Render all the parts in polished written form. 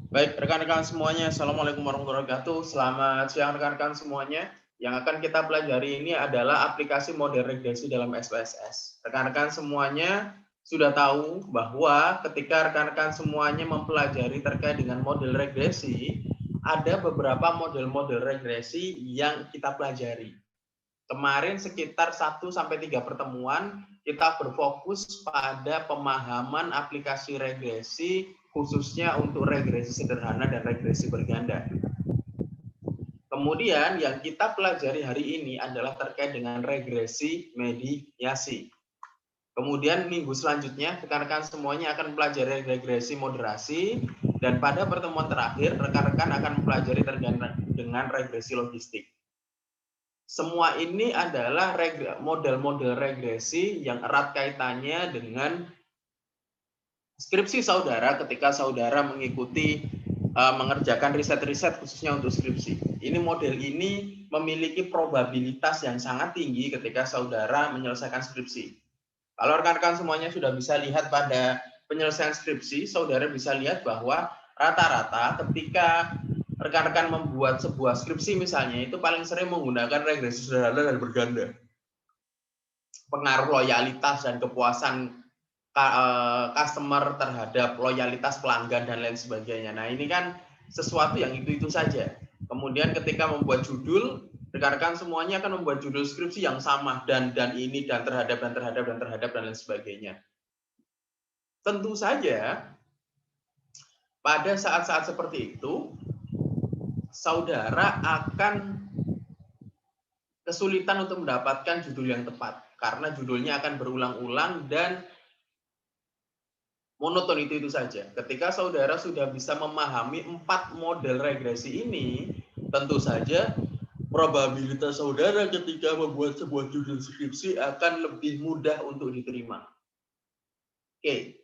Baik, rekan-rekan semuanya, Assalamualaikum warahmatullahi wabarakatuh. Selamat siang rekan-rekan semuanya. Yang akan kita pelajari ini adalah aplikasi model regresi dalam SPSS. Rekan-rekan semuanya sudah tahu bahwa ketika rekan-rekan semuanya mempelajari terkait dengan model regresi, ada beberapa model-model regresi yang kita pelajari. Kemarin sekitar 1-3 pertemuan kita berfokus pada pemahaman aplikasi regresi khususnya untuk regresi sederhana dan regresi berganda. Kemudian yang kita pelajari hari ini adalah terkait dengan regresi mediasi. Kemudian minggu selanjutnya rekan-rekan semuanya akan mempelajari regresi moderasi dan pada pertemuan terakhir rekan-rekan akan mempelajari terkait dengan regresi logistik. Semua ini adalah model-model regresi yang erat kaitannya dengan skripsi saudara ketika saudara mengikuti mengerjakan riset-riset khususnya untuk skripsi. Ini model ini memiliki probabilitas yang sangat tinggi ketika saudara menyelesaikan skripsi. Kalau rekan-rekan semuanya sudah bisa lihat pada penyelesaian skripsi, saudara bisa lihat bahwa rata-rata ketika rekan-rekan membuat sebuah skripsi misalnya, itu paling sering menggunakan regresi sederhana dan berganda. Pengaruh loyalitas dan kepuasan customer terhadap loyalitas pelanggan dan lain sebagainya. Nah, ini kan sesuatu yang itu-itu saja. Kemudian ketika membuat judul, rekan-rekan semuanya akan membuat judul skripsi yang sama dan ini dan terhadap dan lain sebagainya. Tentu saja pada saat-saat seperti itu saudara akan kesulitan untuk mendapatkan judul yang tepat karena judulnya akan berulang-ulang dan monoton itu saja. Ketika saudara sudah bisa memahami 4 model regresi ini, tentu saja probabilitas saudara ketika membuat sebuah judul skripsi akan lebih mudah untuk diterima. Oke,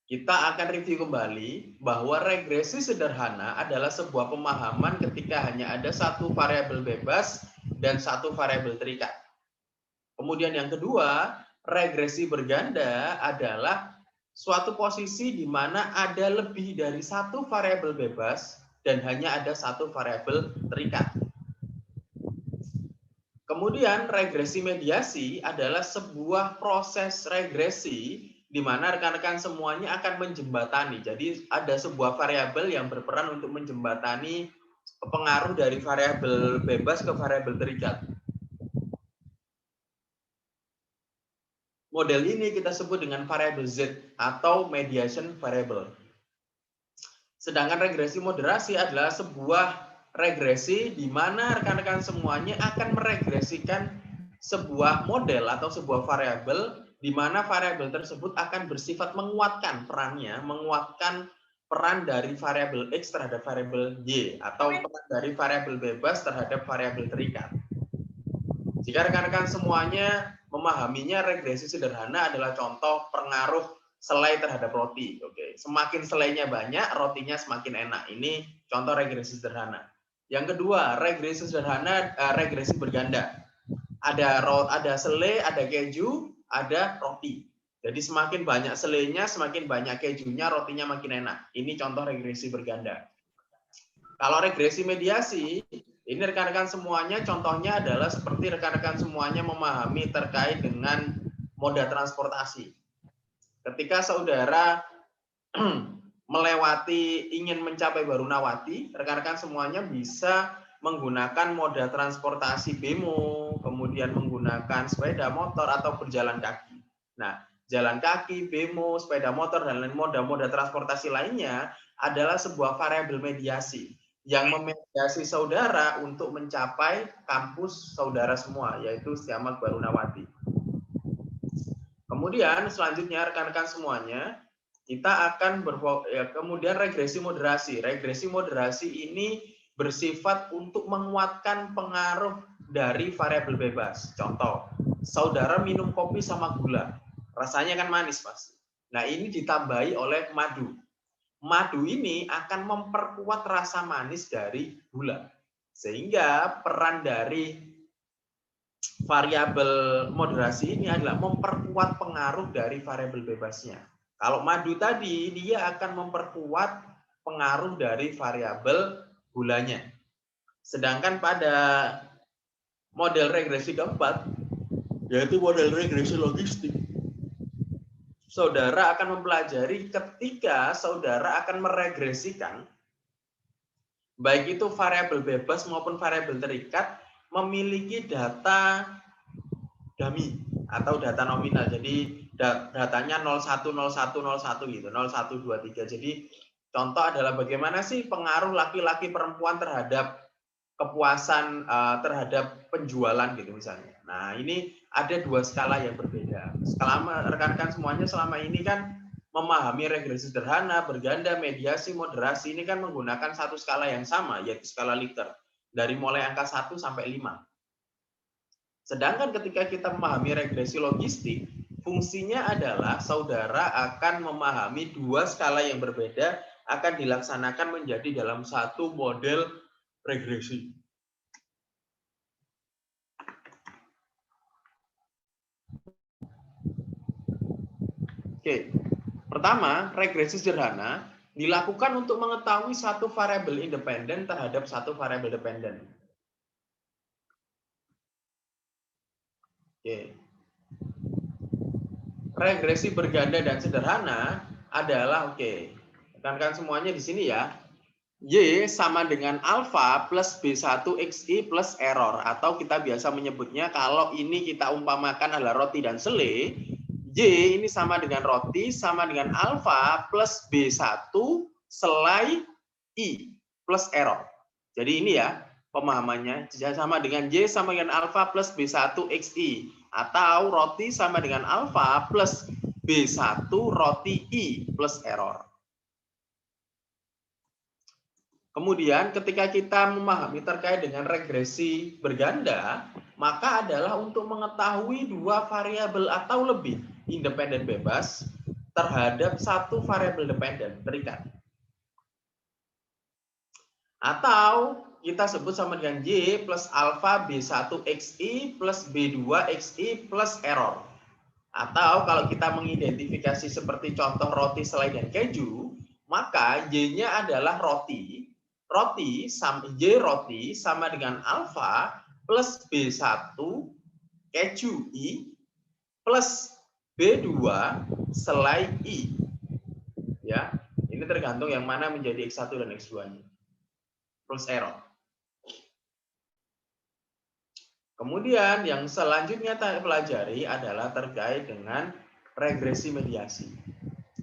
kita akan review kembali bahwa regresi sederhana adalah sebuah pemahaman ketika hanya ada satu variabel bebas dan satu variabel terikat. Kemudian yang kedua, regresi berganda adalah suatu posisi di mana ada lebih dari satu variabel bebas dan hanya ada satu variabel terikat. Kemudian regresi mediasi adalah sebuah proses regresi di mana rekan-rekan semuanya akan menjembatani. Jadi ada sebuah variabel yang berperan untuk menjembatani pengaruh dari variabel bebas ke variabel terikat. Model ini kita sebut dengan variabel Z atau mediation variable. Sedangkan regresi moderasi adalah sebuah regresi di mana rekan-rekan semuanya akan meregresikan sebuah model atau sebuah variabel di mana variabel tersebut akan bersifat menguatkan perannya, menguatkan peran dari variabel X terhadap variabel Y atau peran dari variabel bebas terhadap variabel terikat. Jika rekan-rekan semuanya memahaminya, regresi sederhana adalah contoh pengaruh selai terhadap roti. Oke, semakin selainya banyak, rotinya semakin enak. Ini contoh regresi sederhana. Yang kedua, regresi sederhana, regresi berganda. Ada selai, ada keju, ada roti. Jadi semakin banyak selainya, semakin banyak kejunya, rotinya makin enak. Ini contoh regresi berganda. Kalau regresi mediasi, ini rekan-rekan semuanya contohnya adalah seperti rekan-rekan semuanya memahami terkait dengan moda transportasi. Ketika saudara ingin mencapai Barunawati, rekan-rekan semuanya bisa menggunakan moda transportasi bemo, kemudian menggunakan sepeda motor atau berjalan kaki. Nah, jalan kaki, bemo, sepeda motor, dan lain moda-moda transportasi lainnya adalah sebuah variabel mediasi yang memediasi saudara untuk mencapai kampus saudara semua, yaitu Setiamak Barunawati. Kemudian selanjutnya rekan-rekan semuanya, kita akan kemudian regresi moderasi. Regresi moderasi ini bersifat untuk menguatkan pengaruh dari variabel bebas. Contoh, saudara minum kopi sama gula, rasanya kan manis pasti. Nah, ini ditambahi oleh madu. Madu ini akan memperkuat rasa manis dari gula. Sehingga peran dari variabel moderasi ini adalah memperkuat pengaruh dari variabel bebasnya. Kalau madu tadi, dia akan memperkuat pengaruh dari variabel gulanya. Sedangkan pada model regresi keempat, yaitu model regresi logistik, saudara akan mempelajari ketika saudara akan meregresikan, baik itu variabel bebas maupun variabel terikat, memiliki data dummy atau data nominal. Jadi datanya 01, 01, 01 gitu, 01, 2, 3. Jadi contoh adalah bagaimana sih pengaruh laki-laki perempuan terhadap kepuasan terhadap penjualan gitu misalnya. Nah, ini ada dua skala yang berbeda. Selama rekan-rekan semuanya selama ini kan memahami regresi sederhana, berganda, mediasi, moderasi ini kan menggunakan satu skala yang sama, yaitu skala Likert. Dari mulai angka 1 sampai 5. Sedangkan ketika kita memahami regresi logistik, fungsinya adalah saudara akan memahami dua skala yang berbeda akan dilaksanakan menjadi dalam satu model regresi. Oke, pertama, regresi sederhana dilakukan untuk mengetahui satu variabel independen terhadap satu variabel dependen. Oke. Regresi berganda dan sederhana adalah rekan-rekan semuanya di sini ya. Y sama dengan alfa plus B1 XI plus error, atau kita biasa menyebutnya kalau ini kita umpamakan adalah roti dan sele, Y ini sama dengan roti sama dengan alfa plus B1 selai I plus error. Jadi ini ya pemahamannya, sama dengan Y sama dengan alfa plus B1 XI, atau roti sama dengan alfa plus B1 roti I plus error. Kemudian ketika kita memahami terkait dengan regresi berganda, maka adalah untuk mengetahui dua variabel atau lebih independen bebas terhadap satu variabel dependen terikat. Atau kita sebut sama dengan Y plus alfa B1 XI plus B2 XI plus error. Atau kalau kita mengidentifikasi seperti contoh roti, selai, dan keju, maka Y-nya adalah roti. Y roti sama dengan alfa plus B1 keju I plus B2 selai I. Ya, ini tergantung yang mana menjadi X1 dan X2-nya. Plus error. Kemudian yang selanjutnya kita pelajari adalah terkait dengan regresi mediasi.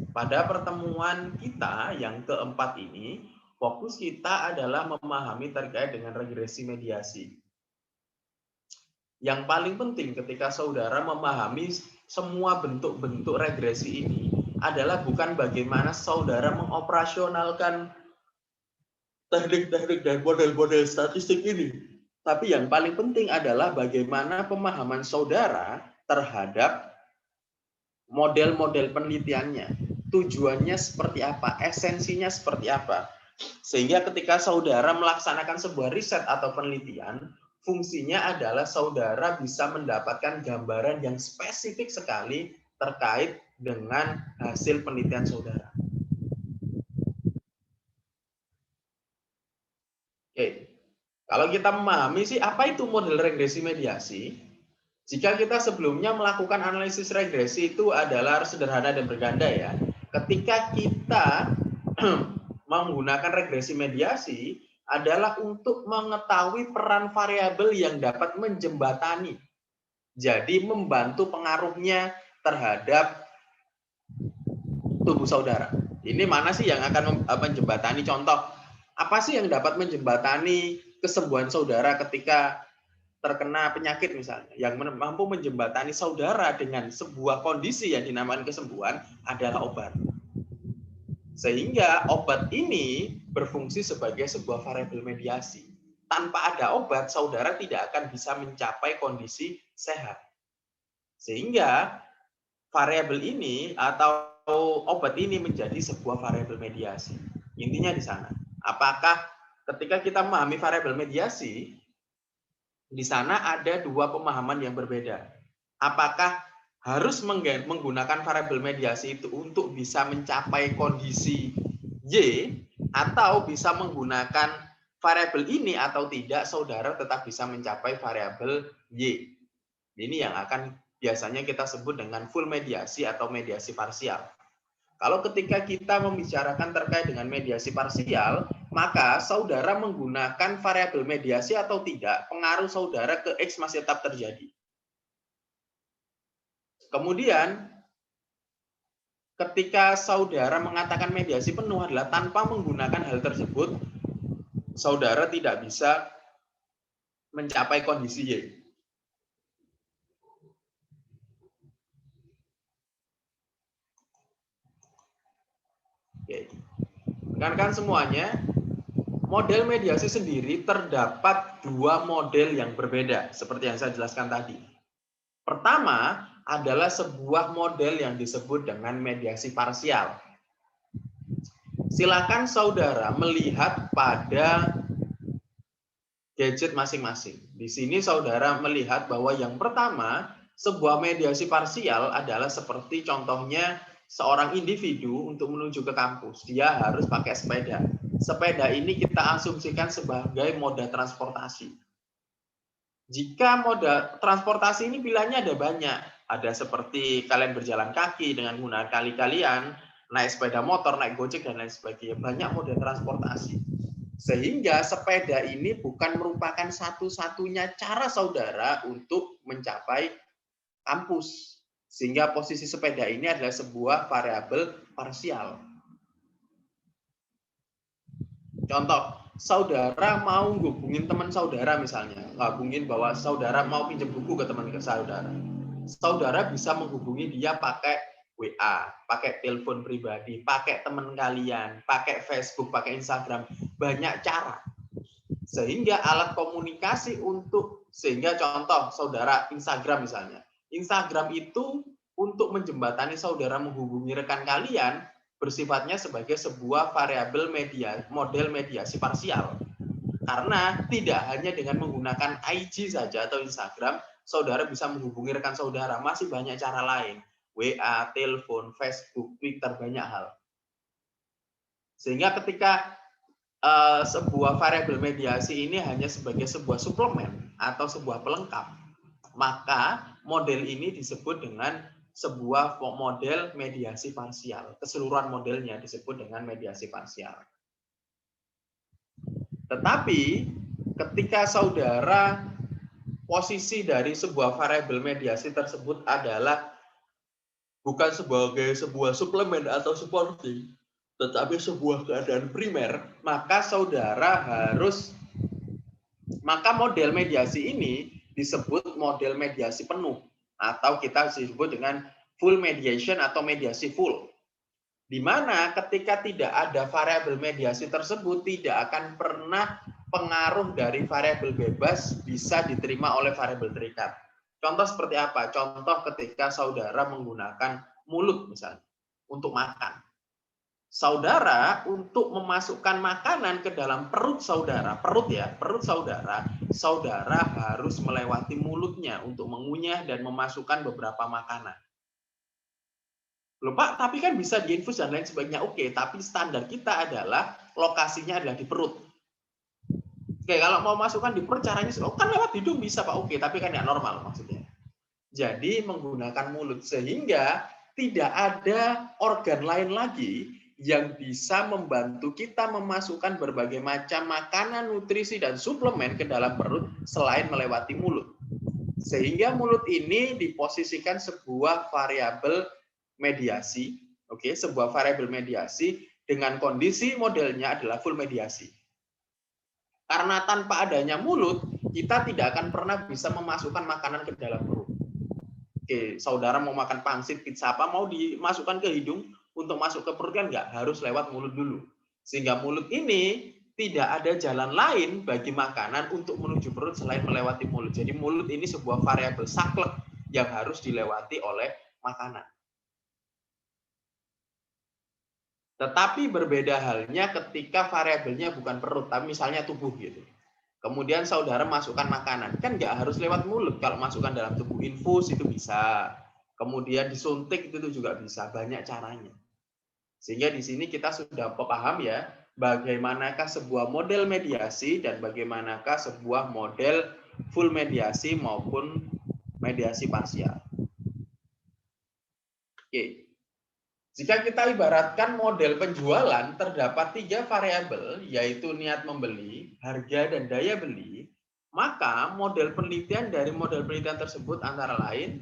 Pada pertemuan kita yang keempat ini, fokus kita adalah memahami terkait dengan regresi mediasi. Yang paling penting ketika saudara memahami semua bentuk-bentuk regresi ini adalah bukan bagaimana saudara mengoperasionalkan teknik-teknik dan model-model statistik ini, tapi yang paling penting adalah bagaimana pemahaman saudara terhadap model-model penelitiannya, tujuannya seperti apa, esensinya seperti apa. Sehingga ketika saudara melaksanakan sebuah riset atau penelitian, fungsinya adalah saudara bisa mendapatkan gambaran yang spesifik sekali terkait dengan hasil penelitian saudara. Oke, kalau kita memahami sih apa itu model regresi mediasi, jika kita sebelumnya melakukan analisis regresi itu adalah sederhana dan berganda ya. Ketika kita menggunakan regresi mediasi adalah untuk mengetahui peran variabel yang dapat menjembatani. Jadi membantu pengaruhnya terhadap tubuh saudara. Ini mana sih yang akan menjembatani? Contoh, apa sih yang dapat menjembatani kesembuhan saudara ketika terkena penyakit misalnya? Yang mampu menjembatani saudara dengan sebuah kondisi yang dinamakan kesembuhan adalah obat. Sehingga obat ini berfungsi sebagai sebuah variabel mediasi. Tanpa ada obat, saudara tidak akan bisa mencapai kondisi sehat. Sehingga variabel ini atau obat ini menjadi sebuah variabel mediasi. Intinya di sana. Apakah ketika kita memahami variabel mediasi, di sana ada dua pemahaman yang berbeda. Apakah harus menggunakan variabel mediasi itu untuk bisa mencapai kondisi Y, Atau bisa menggunakan variabel ini atau tidak, saudara tetap bisa mencapai variabel Y. Ini yang akan biasanya kita sebut dengan full mediasi atau mediasi parsial. Kalau ketika kita membicarakan terkait dengan mediasi parsial, maka saudara menggunakan variabel mediasi atau tidak, pengaruh saudara ke X masih tetap terjadi. Kemudian, ketika saudara mengatakan mediasi penuh adalah tanpa menggunakan hal tersebut, saudara tidak bisa mencapai kondisi Y. Oke. Rekan-rekan semuanya, model mediasi sendiri terdapat dua model yang berbeda, seperti yang saya jelaskan tadi. Pertama adalah sebuah model yang disebut dengan mediasi parsial. Silakan saudara melihat pada gadget masing-masing. Di sini saudara melihat bahwa yang pertama, sebuah mediasi parsial adalah seperti contohnya seorang individu untuk menuju ke kampus. Dia harus pakai sepeda. Sepeda ini kita asumsikan sebagai moda transportasi. Jika moda transportasi ini pilihannya ada banyak. Ada seperti kalian berjalan kaki dengan menggunakan kali-kalian, naik sepeda motor, naik gojek, dan lain sebagainya. Banyak moda transportasi. Sehingga sepeda ini bukan merupakan satu-satunya cara saudara untuk mencapai kampus. Sehingga posisi sepeda ini adalah sebuah variabel parsial. Contoh, saudara mau hubungin teman saudara misalnya, hubungin bahwa saudara mau pinjam buku ke teman saudara. Saudara bisa menghubungi dia pakai WA, pakai telepon pribadi, pakai teman kalian, pakai Facebook, pakai Instagram, banyak cara. Sehingga alat komunikasi sehingga contoh saudara Instagram misalnya. Instagram itu untuk menjembatani saudara menghubungi rekan kalian bersifatnya sebagai sebuah variabel model mediasi parsial. Karena tidak hanya dengan menggunakan IG saja atau Instagram, saudara bisa menghubungi rekan saudara, masih banyak cara lain. WA, telepon, Facebook, Twitter, banyak hal. Sehingga ketika sebuah variabel mediasi ini hanya sebagai sebuah suplemen atau sebuah pelengkap, maka model ini disebut dengan sebuah model mediasi parsial. Keseluruhan modelnya disebut dengan mediasi parsial. Tetapi ketika saudara posisi dari sebuah variabel mediasi tersebut adalah bukan sebagai sebuah suplemen atau supporting, tetapi sebuah keadaan primer, maka maka model mediasi ini disebut model mediasi penuh, atau kita disebut dengan full mediation atau mediasi full. Di mana ketika tidak ada variabel mediasi tersebut, tidak akan pernah pengaruh dari variabel bebas bisa diterima oleh variabel terikat. Contoh seperti apa? Contoh ketika saudara menggunakan mulut misalnya untuk makan. Saudara untuk memasukkan makanan ke dalam perut saudara, perut saudara harus melewati mulutnya untuk mengunyah dan memasukkan beberapa makanan. Loh Pak, tapi kan bisa diinfus dan lain sebagainya. Oke, tapi standar kita adalah lokasinya adalah di perut. Oke, kalau mau masukkan di perut caranya, kan lewat hidung bisa Pak. Oke, tapi kan ya normal maksudnya. Jadi menggunakan mulut sehingga tidak ada organ lain lagi yang bisa membantu kita memasukkan berbagai macam makanan, nutrisi, dan suplemen ke dalam perut selain melewati mulut. Sehingga mulut ini diposisikan sebuah variabel mediasi, oke, sebuah variabel mediasi dengan kondisi modelnya adalah full mediasi. Karena tanpa adanya mulut, kita tidak akan pernah bisa memasukkan makanan ke dalam perut. Oke, saudara mau makan pangsit, pizza apa, mau dimasukkan ke hidung, untuk masuk ke perut kan nggak harus lewat mulut dulu. Sehingga mulut ini tidak ada jalan lain bagi makanan untuk menuju perut selain melewati mulut. Jadi mulut ini sebuah variabel saklek yang harus dilewati oleh makanan. Tetapi berbeda halnya ketika variabelnya bukan perut, tapi misalnya tubuh gitu. Kemudian saudara masukkan makanan, kan nggak harus lewat mulut. Kalau masukkan dalam tubuh infus itu bisa. Kemudian disuntik itu juga bisa, banyak caranya. Sehingga di sini kita sudah paham ya, bagaimanakah sebuah model mediasi dan bagaimanakah sebuah model full mediasi maupun mediasi parsial. Oke. Jika kita ibaratkan model penjualan, terdapat 3 variabel, yaitu niat membeli, harga, dan daya beli, maka model penelitian dari model penelitian tersebut antara lain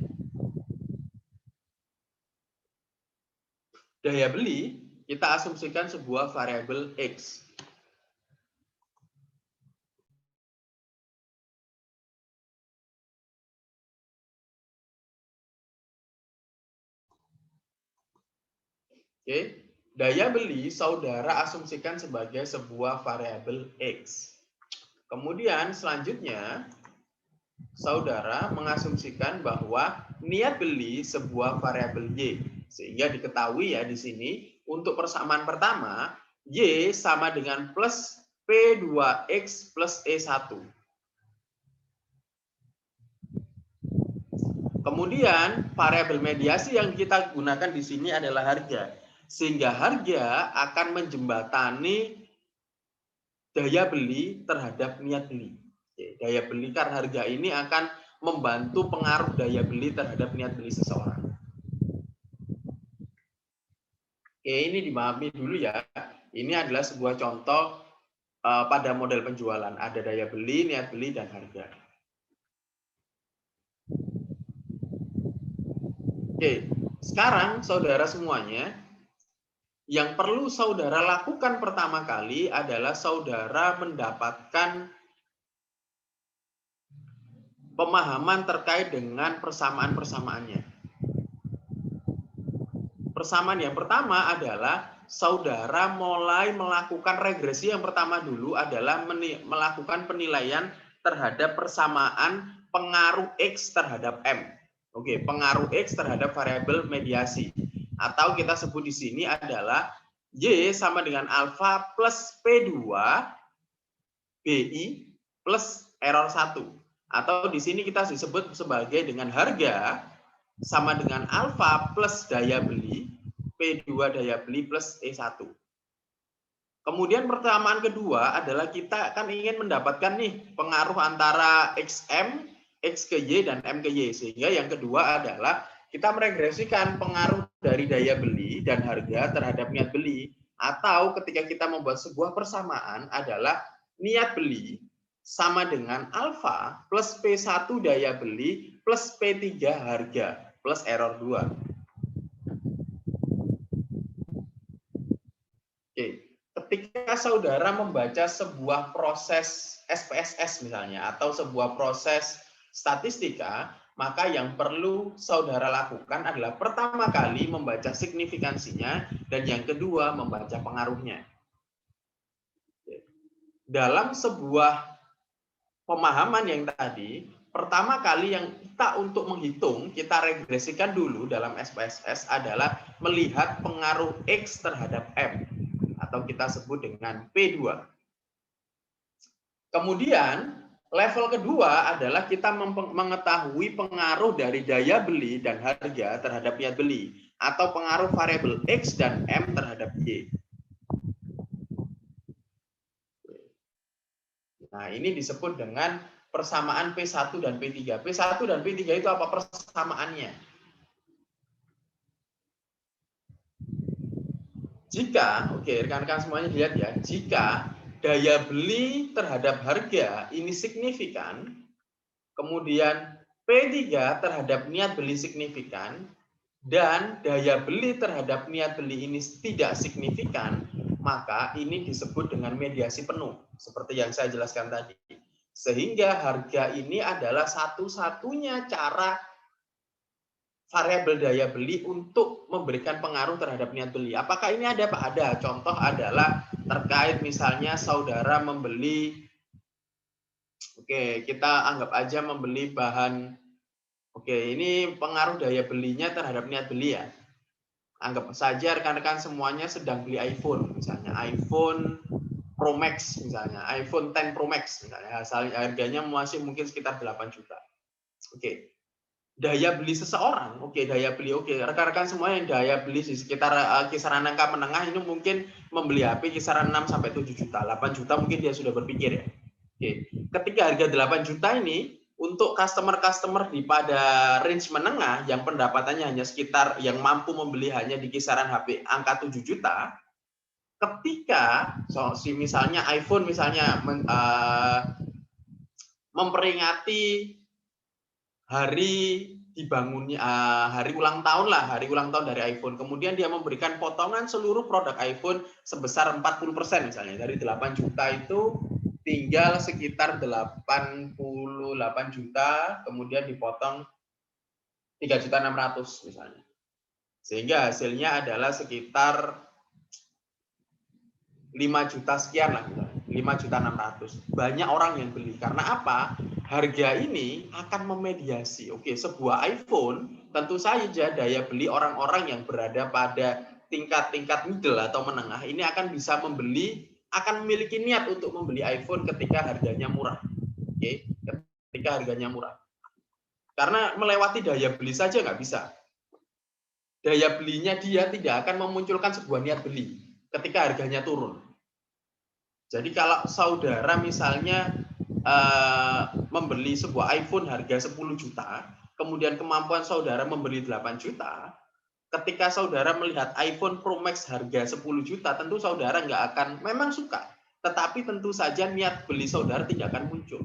daya beli, kita asumsikan sebuah variabel X. Oke, daya beli saudara asumsikan sebagai sebuah variabel X. Kemudian selanjutnya saudara mengasumsikan bahwa niat beli sebuah variabel Y. Sehingga diketahui ya di sini untuk persamaan pertama Y sama dengan plus P2X plus E1. Kemudian variabel mediasi yang kita gunakan di sini adalah harga. Sehingga harga akan menjembatani daya beli terhadap niat beli. Daya beli karena harga ini akan membantu pengaruh daya beli terhadap niat beli seseorang. Oke, ini dipahami dulu ya. Ini adalah sebuah contoh pada model penjualan. Ada daya beli, niat beli, dan harga. Oke, sekarang saudara semuanya, yang perlu saudara lakukan pertama kali adalah saudara mendapatkan pemahaman terkait dengan persamaan-persamaannya. Persamaan yang pertama adalah saudara mulai melakukan regresi. Yang pertama dulu adalah melakukan penilaian terhadap persamaan pengaruh X terhadap M. Oke, pengaruh X terhadap variabel mediasi. Atau kita sebut di sini adalah Y sama dengan alfa plus P2 BI plus error 1. Atau di sini kita disebut sebagai dengan harga sama dengan alfa plus daya beli P2 daya beli plus E1. Kemudian persamaan kedua adalah kita akan ingin mendapatkan nih pengaruh antara XM, X ke Y, dan M ke Y. Sehingga yang kedua adalah kita meregresikan pengaruh dari daya beli dan harga terhadap niat beli. Atau ketika kita membuat sebuah persamaan adalah niat beli sama dengan alfa plus P1 daya beli plus P3 harga plus error 2. Oke. Ketika saudara membaca sebuah proses SPSS misalnya atau sebuah proses statistika, maka yang perlu saudara lakukan adalah pertama kali membaca signifikansinya dan yang kedua membaca pengaruhnya. Dalam sebuah pemahaman yang tadi, pertama kali yang kita untuk menghitung, kita regresikan dulu dalam SPSS adalah melihat pengaruh X terhadap M. Atau kita sebut dengan P2. Kemudian level kedua adalah kita mengetahui pengaruh dari daya beli dan harga terhadap niat beli atau pengaruh variabel X dan M terhadap Y. Nah, ini disebut dengan persamaan P1 dan P3. P1 dan P3 itu apa persamaannya? Jika, oke, rekan-rekan semuanya lihat ya, jika daya beli terhadap harga ini signifikan, kemudian P3 terhadap niat beli signifikan, dan daya beli terhadap niat beli ini tidak signifikan, maka ini disebut dengan mediasi penuh, seperti yang saya jelaskan tadi. Sehingga harga ini adalah satu-satunya cara variabel daya beli untuk memberikan pengaruh terhadap niat beli. Apakah ini ada, Pak? Ada. Contoh adalah terkait misalnya saudara membeli, oke, kita anggap aja membeli bahan, oke, ini pengaruh daya belinya terhadap niat beli ya. Anggap saja rekan-rekan semuanya sedang beli iPhone, misalnya iPhone Pro Max, misalnya iPhone X Pro Max, misalnya harganya masih mungkin sekitar 8 juta. Oke. daya beli seseorang, oke, daya beli, oke, rekan-rekan semua yang daya beli di sekitar kisaran angka menengah ini mungkin membeli HP kisaran 6 sampai 7 juta, 8 juta mungkin dia sudah berpikir ya. Oke, ketika harga 8 juta ini untuk customer-customer di pada range menengah yang pendapatannya hanya sekitar yang mampu membeli hanya di kisaran HP angka 7 juta, ketika misalnya iPhone misalnya memperingati hari dibangunnya hari ulang tahun lah, hari ulang tahun dari iPhone. Kemudian dia memberikan potongan seluruh produk iPhone sebesar 40% misalnya. Dari 8 juta itu tinggal sekitar 88 juta, kemudian dipotong 3.600.000 misalnya. Sehingga hasilnya adalah sekitar 5 juta sekian lah, 5.600.000. Banyak orang yang beli. Karena apa? Harga ini akan memediasi. Oke, sebuah iPhone tentu saja daya beli orang-orang yang berada pada tingkat-tingkat middle atau menengah ini akan bisa membeli, akan memiliki niat untuk membeli iPhone ketika harganya murah. Oke, ketika harganya murah. Karena melewati daya beli saja nggak bisa. Daya belinya dia tidak akan memunculkan sebuah niat beli ketika harganya turun. Jadi kalau saudara misalnya membeli sebuah iPhone harga 10 juta, kemudian kemampuan saudara membeli 8 juta, ketika saudara melihat iPhone Pro Max harga 10 juta, tentu saudara nggak akan, memang suka, tetapi tentu saja niat beli saudara tidak akan muncul.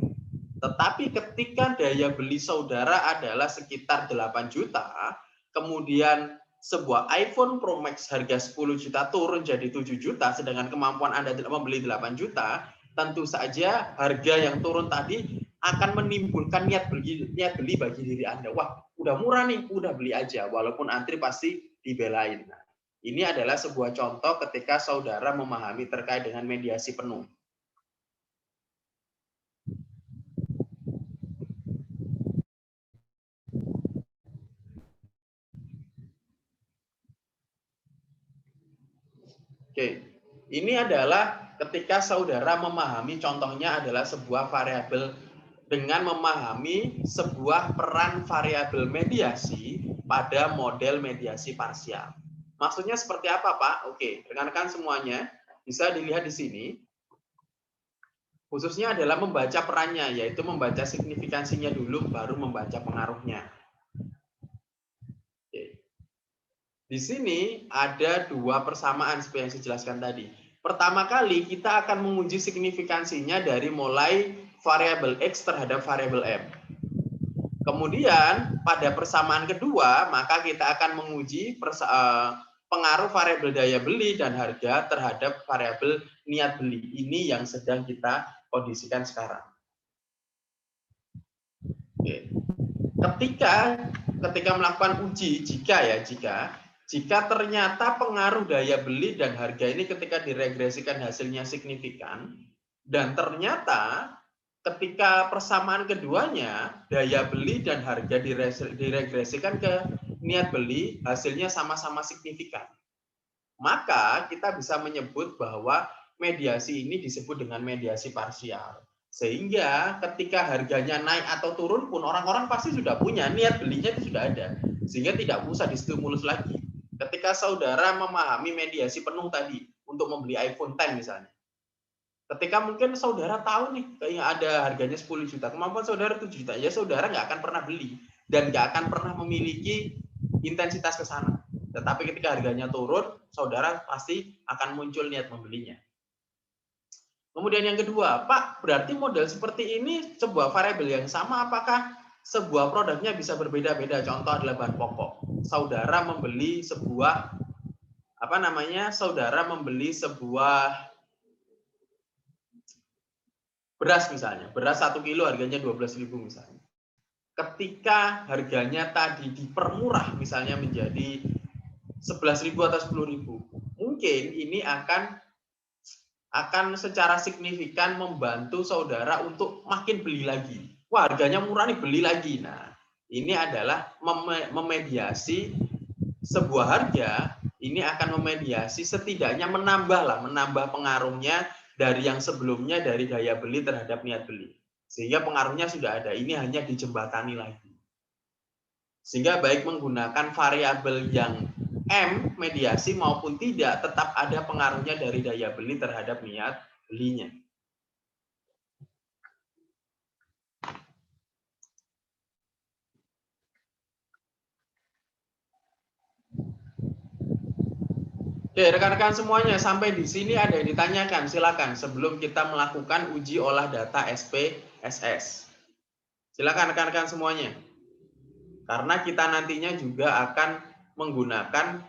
Tetapi ketika daya beli saudara adalah sekitar 8 juta, kemudian sebuah iPhone Pro Max harga 10 juta turun jadi 7 juta, sedangkan kemampuan Anda membeli 8 juta, tentu saja harga yang turun tadi akan menimbulkan niat beli bagi diri Anda. Wah, udah murah nih, udah beli aja, walaupun antri pasti dibelain. Nah, ini adalah sebuah contoh ketika saudara memahami terkait dengan mediasi penuh. Oke, ini adalah ketika saudara memahami contohnya adalah sebuah variabel dengan memahami sebuah peran variabel mediasi pada model mediasi parsial. Maksudnya seperti apa, Pak? Oke, rekan-rekan semuanya bisa dilihat di sini. Khususnya adalah membaca perannya, yaitu membaca signifikansinya dulu, baru membaca pengaruhnya. Di sini ada dua persamaan seperti yang saya jelaskan tadi. Pertama kali kita akan menguji signifikansinya dari mulai variabel X terhadap variabel M. Kemudian pada persamaan kedua, maka kita akan menguji pengaruh variabel daya beli dan harga terhadap variabel niat beli. Ini yang sedang kita kondisikan sekarang. Oke. Ketika melakukan uji, jika ternyata pengaruh daya beli dan harga ini ketika diregresikan hasilnya signifikan, dan ternyata ketika persamaan keduanya, daya beli dan harga diregresikan ke niat beli, hasilnya sama-sama signifikan. Maka kita bisa menyebut bahwa mediasi ini disebut dengan mediasi parsial. Sehingga ketika harganya naik atau turun pun orang-orang pasti sudah punya, niat belinya itu sudah ada. Sehingga tidak usah distimulus lagi. Ketika saudara memahami mediasi penuh tadi untuk membeli iPhone X misalnya. Ketika mungkin saudara tahu nih kayak ada harganya 10 juta, kemampuan saudara 7 juta, ya saudara nggak akan pernah beli dan nggak akan pernah memiliki intensitas ke sana. Tetapi ketika harganya turun, saudara pasti akan muncul niat membelinya. Kemudian yang kedua, Pak, berarti model seperti ini sebuah variabel yang sama, apakah sebuah produknya bisa berbeda-beda? Contoh adalah bahan pokok. Saudara membeli sebuah saudara membeli sebuah beras misalnya, beras 1 kilo harganya 12.000 misalnya. Ketika harganya tadi dipermurah misalnya menjadi 11.000 atau 10.000, mungkin ini akan secara signifikan membantu saudara untuk makin beli lagi. Wah, harganya murah nih, beli lagi. Nah, ini adalah memediasi sebuah harga, ini akan memediasi setidaknya menambah pengaruhnya dari yang sebelumnya dari daya beli terhadap niat beli. Sehingga pengaruhnya sudah ada, ini hanya dijembatani lagi. Sehingga baik menggunakan variabel yang M mediasi maupun tidak, tetap ada pengaruhnya dari daya beli terhadap niat belinya. Oke, rekan-rekan semuanya, sampai di sini ada yang ditanyakan, silakan sebelum kita melakukan uji olah data SPSS. Silakan rekan-rekan semuanya. Karena kita nantinya juga akan menggunakan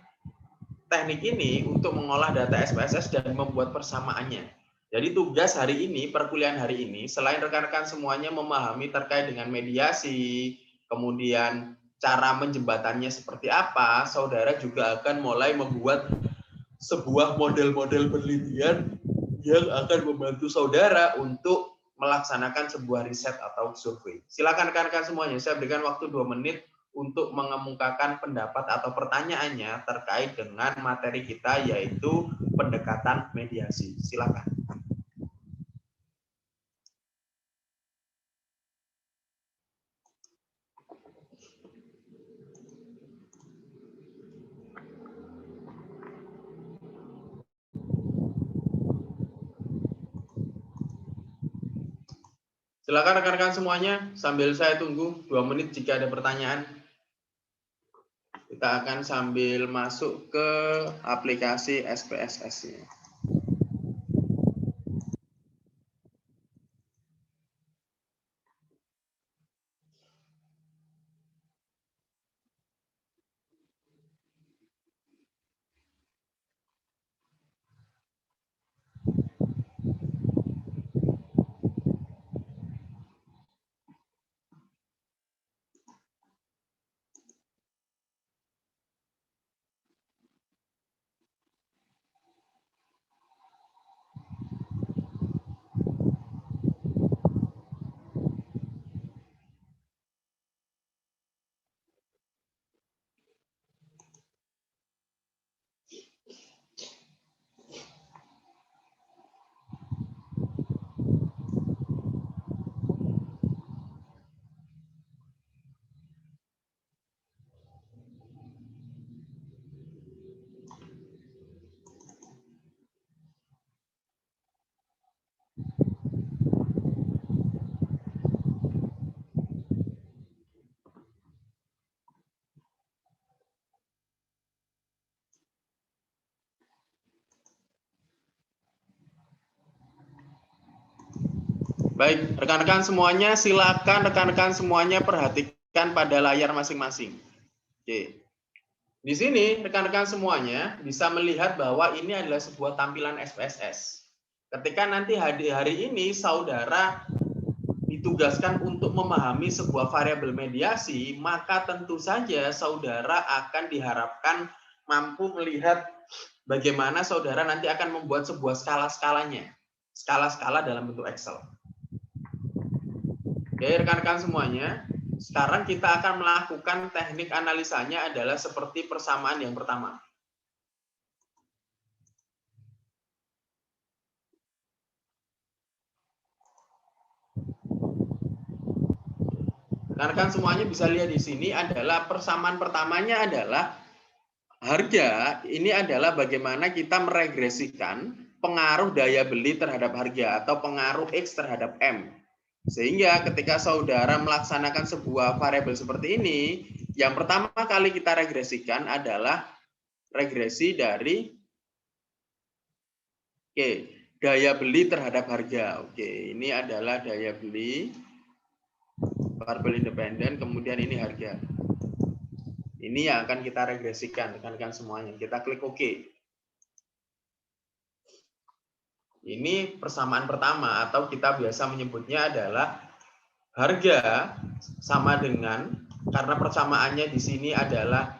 teknik ini untuk mengolah data SPSS dan membuat persamaannya. Jadi tugas hari ini, perkuliahan hari ini, selain rekan-rekan semuanya memahami terkait dengan mediasi, kemudian cara menjembatannya seperti apa, saudara juga akan mulai membuat sebuah model-model penelitian yang akan membantu saudara untuk melaksanakan sebuah riset atau survei. Silakan rekan-rekan semuanya, saya berikan waktu 2 menit untuk mengemukakan pendapat atau pertanyaannya terkait dengan materi kita, yaitu pendekatan mediasi. Silakan. Silakan rekan-rekan semuanya, sambil saya tunggu 2 menit jika ada pertanyaan. Kita akan sambil masuk ke aplikasi SPSS-nya. Baik, rekan-rekan semuanya, silakan rekan-rekan semuanya perhatikan pada layar masing-masing. Oke. Di sini rekan-rekan semuanya bisa melihat bahwa ini adalah sebuah tampilan SPSS. Ketika nanti hari ini saudara ditugaskan untuk memahami sebuah variabel mediasi, maka tentu saja saudara akan diharapkan mampu melihat bagaimana saudara nanti akan membuat sebuah skala-skalanya. Skala-skala dalam bentuk Excel. Oke, rekan-rekan semuanya, sekarang kita akan melakukan teknik analisanya adalah seperti persamaan yang pertama. Rekan-rekan semuanya bisa lihat di sini adalah persamaan pertamanya adalah harga. Ini adalah bagaimana kita meregresikan pengaruh daya beli terhadap harga atau pengaruh X terhadap M. Sehingga ketika saudara melaksanakan sebuah variabel seperti ini, yang pertama kali kita regresikan adalah regresi dari daya beli terhadap harga. Ini adalah daya beli variabel independen, kemudian ini harga. Ini yang akan kita regresikan, rekan-rekan semuanya. Kita klik OK. Ini persamaan pertama, atau kita biasa menyebutnya adalah harga sama dengan, karena persamaannya di sini adalah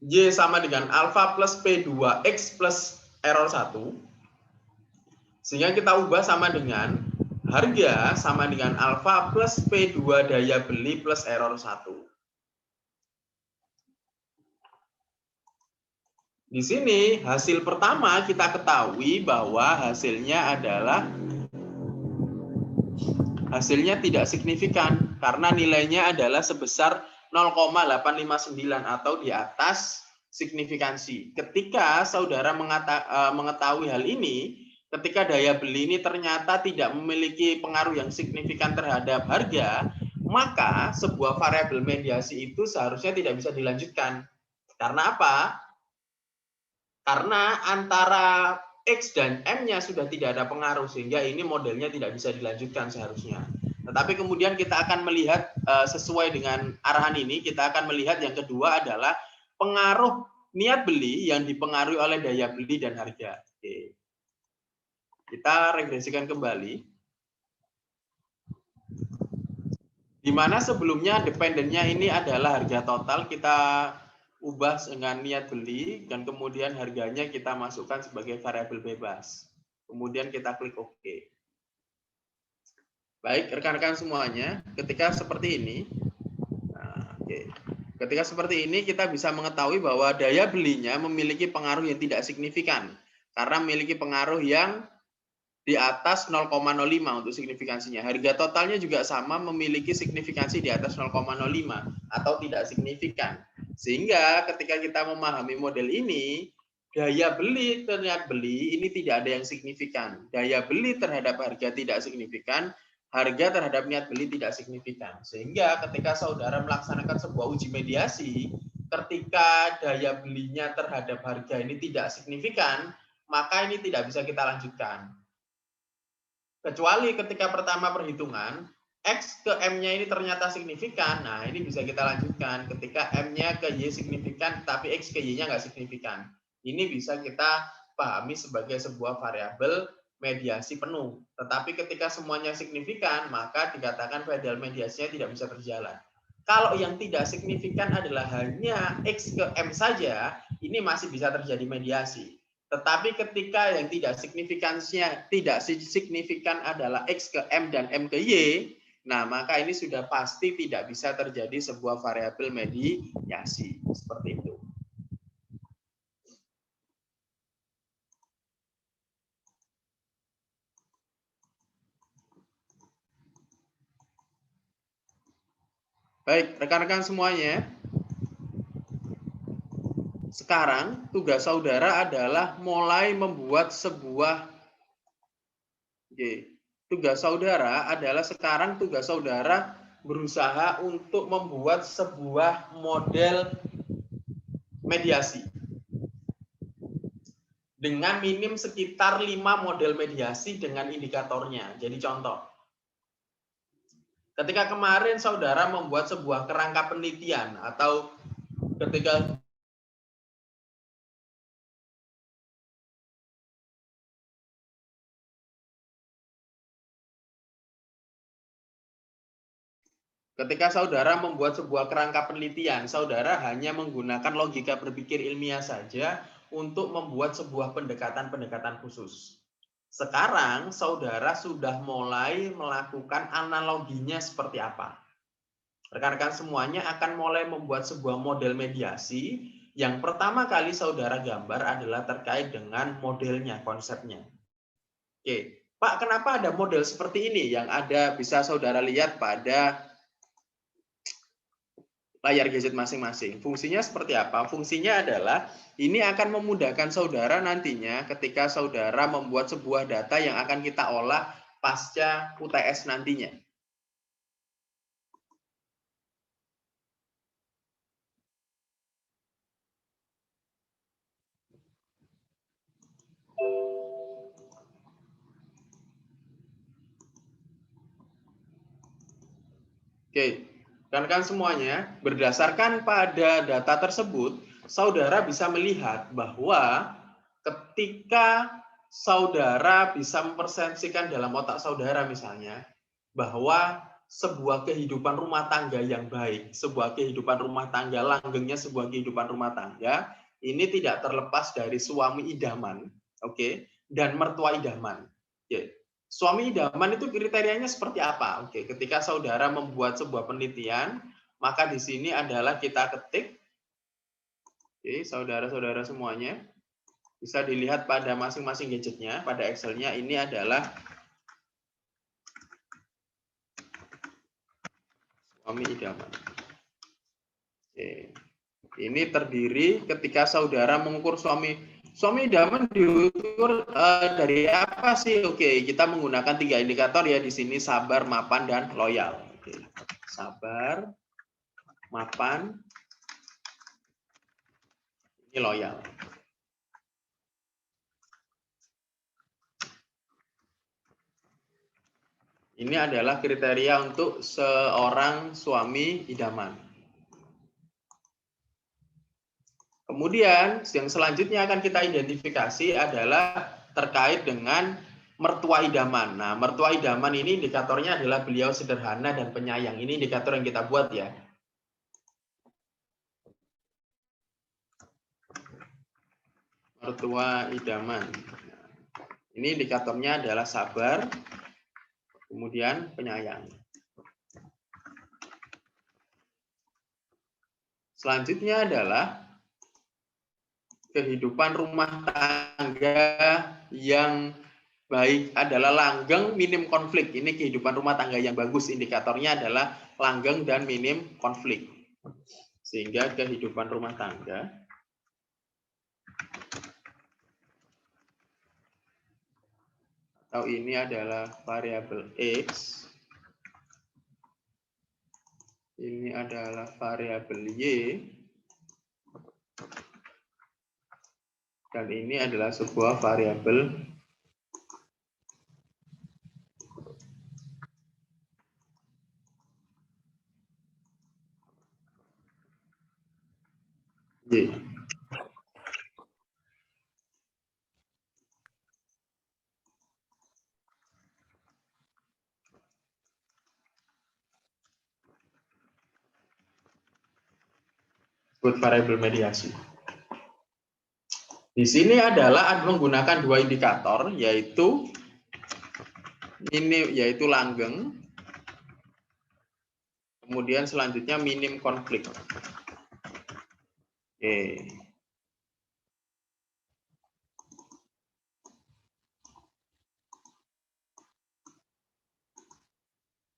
Y sama dengan alfa plus P2X plus error 1. Sehingga kita ubah sama dengan harga sama dengan alfa plus P2 daya beli plus error 1. Di sini hasil pertama kita ketahui bahwa hasilnya adalah hasilnya tidak signifikan karena nilainya adalah sebesar 0,859 atau di atas signifikansi. Ketika saudara mengetahui hal ini, ketika daya beli ini ternyata tidak memiliki pengaruh yang signifikan terhadap harga, maka sebuah variabel mediasi itu seharusnya tidak bisa dilanjutkan. Karena apa? Karena antara X dan M-nya sudah tidak ada pengaruh, sehingga ini modelnya tidak bisa dilanjutkan seharusnya. Tetapi kemudian kita akan melihat sesuai dengan arahan ini, kita akan melihat yang kedua adalah pengaruh niat beli yang dipengaruhi oleh daya beli dan harga. Oke. Kita regresikan kembali. Di mana sebelumnya dependennya ini adalah harga total, kita ubah dengan niat beli, dan kemudian harganya kita masukkan sebagai variabel bebas. Kemudian kita klik OK. Baik, rekan-rekan semuanya, ketika seperti ini, ketika seperti ini kita bisa mengetahui bahwa daya belinya memiliki pengaruh yang tidak signifikan, karena memiliki pengaruh yang di atas 0,05 untuk signifikansinya. Harga totalnya juga sama, memiliki signifikansi di atas 0,05 atau tidak signifikan. Sehingga ketika kita memahami model ini, daya beli terhadap beli ini tidak ada yang signifikan. Daya beli terhadap harga tidak signifikan, harga terhadap niat beli tidak signifikan. Sehingga ketika saudara melaksanakan sebuah uji mediasi, ketika daya belinya terhadap harga ini tidak signifikan, maka ini tidak bisa kita lanjutkan. Kecuali ketika pertama perhitungan, X ke M-nya ini ternyata signifikan, nah ini bisa kita lanjutkan. Ketika M-nya ke Y signifikan, tapi X ke Y-nya nggak signifikan. Ini bisa kita pahami sebagai sebuah variabel mediasi penuh. Tetapi ketika semuanya signifikan, maka dikatakan variabel mediasinya tidak bisa berjalan. Kalau yang tidak signifikan adalah hanya X ke M saja, ini masih bisa terjadi mediasi. Tetapi ketika yang tidak signifikan adalah X ke M dan M ke Y, nah maka ini sudah pasti tidak bisa terjadi sebuah variabel mediasi. Seperti itu. Baik, rekan-rekan semuanya. Sekarang tugas saudara adalah mulai membuat sebuah tugas saudara adalah sekarang tugas saudara berusaha untuk membuat sebuah model mediasi dengan minim sekitar 5 model mediasi dengan indikatornya. Jadi contoh, ketika kemarin saudara membuat sebuah kerangka penelitian atau ketika saudara membuat sebuah kerangka penelitian, saudara hanya menggunakan logika berpikir ilmiah saja untuk membuat sebuah pendekatan-pendekatan khusus. Sekarang saudara sudah mulai melakukan analoginya seperti apa. Rekan-rekan semuanya akan mulai membuat sebuah model mediasi. Yang pertama kali saudara gambar adalah terkait dengan modelnya, konsepnya. Oke, Pak, kenapa ada model seperti ini yang ada bisa saudara lihat pada layar gadget masing-masing. Fungsinya seperti apa? Fungsinya adalah ini akan memudahkan saudara nantinya ketika saudara membuat sebuah data yang akan kita olah pasca UTS nantinya. Oke, rekan-rekan semuanya, berdasarkan pada data tersebut, saudara bisa melihat bahwa ketika saudara bisa mempersepsikan dalam otak saudara misalnya, bahwa sebuah kehidupan rumah tangga yang baik, sebuah kehidupan rumah tangga langgengnya sebuah kehidupan rumah tangga, ini tidak terlepas dari suami idaman, oke, dan mertua idaman. Oke. Suami idaman itu kriterianya seperti apa? Oke, ketika saudara membuat sebuah penelitian, maka di sini adalah kita ketik, oke, saudara-saudara semuanya, bisa dilihat pada masing-masing gadgetnya, pada Excel-nya ini adalah Suami idaman. Oke. Ini terdiri ketika saudara mengukur suami idaman diukur dari apa sih? Oke, kita menggunakan 3 indikator ya di sini, sabar, mapan, dan loyal. Oke. Sabar, mapan, ini loyal. Ini adalah kriteria untuk seorang suami idaman. Kemudian yang selanjutnya akan kita identifikasi adalah terkait dengan mertua idaman. Nah, mertua idaman ini indikatornya adalah beliau sederhana dan penyayang. Ini indikator yang kita buat ya. Mertua idaman. Ini indikatornya adalah sabar, kemudian penyayang. Selanjutnya adalah kehidupan rumah tangga yang baik, adalah langgeng, minim konflik. Ini kehidupan rumah tangga yang bagus, indikatornya adalah langgeng dan minim konflik. Sehingga kehidupan rumah tangga atau ini adalah variabel X, ini adalah variabel Y, dan ini adalah sebuah variabel Y. Disebut variabel mediasi. Di sini adalah menggunakan 2 indikator, yaitu ini yaitu langgeng, kemudian selanjutnya minim konflik. Oke.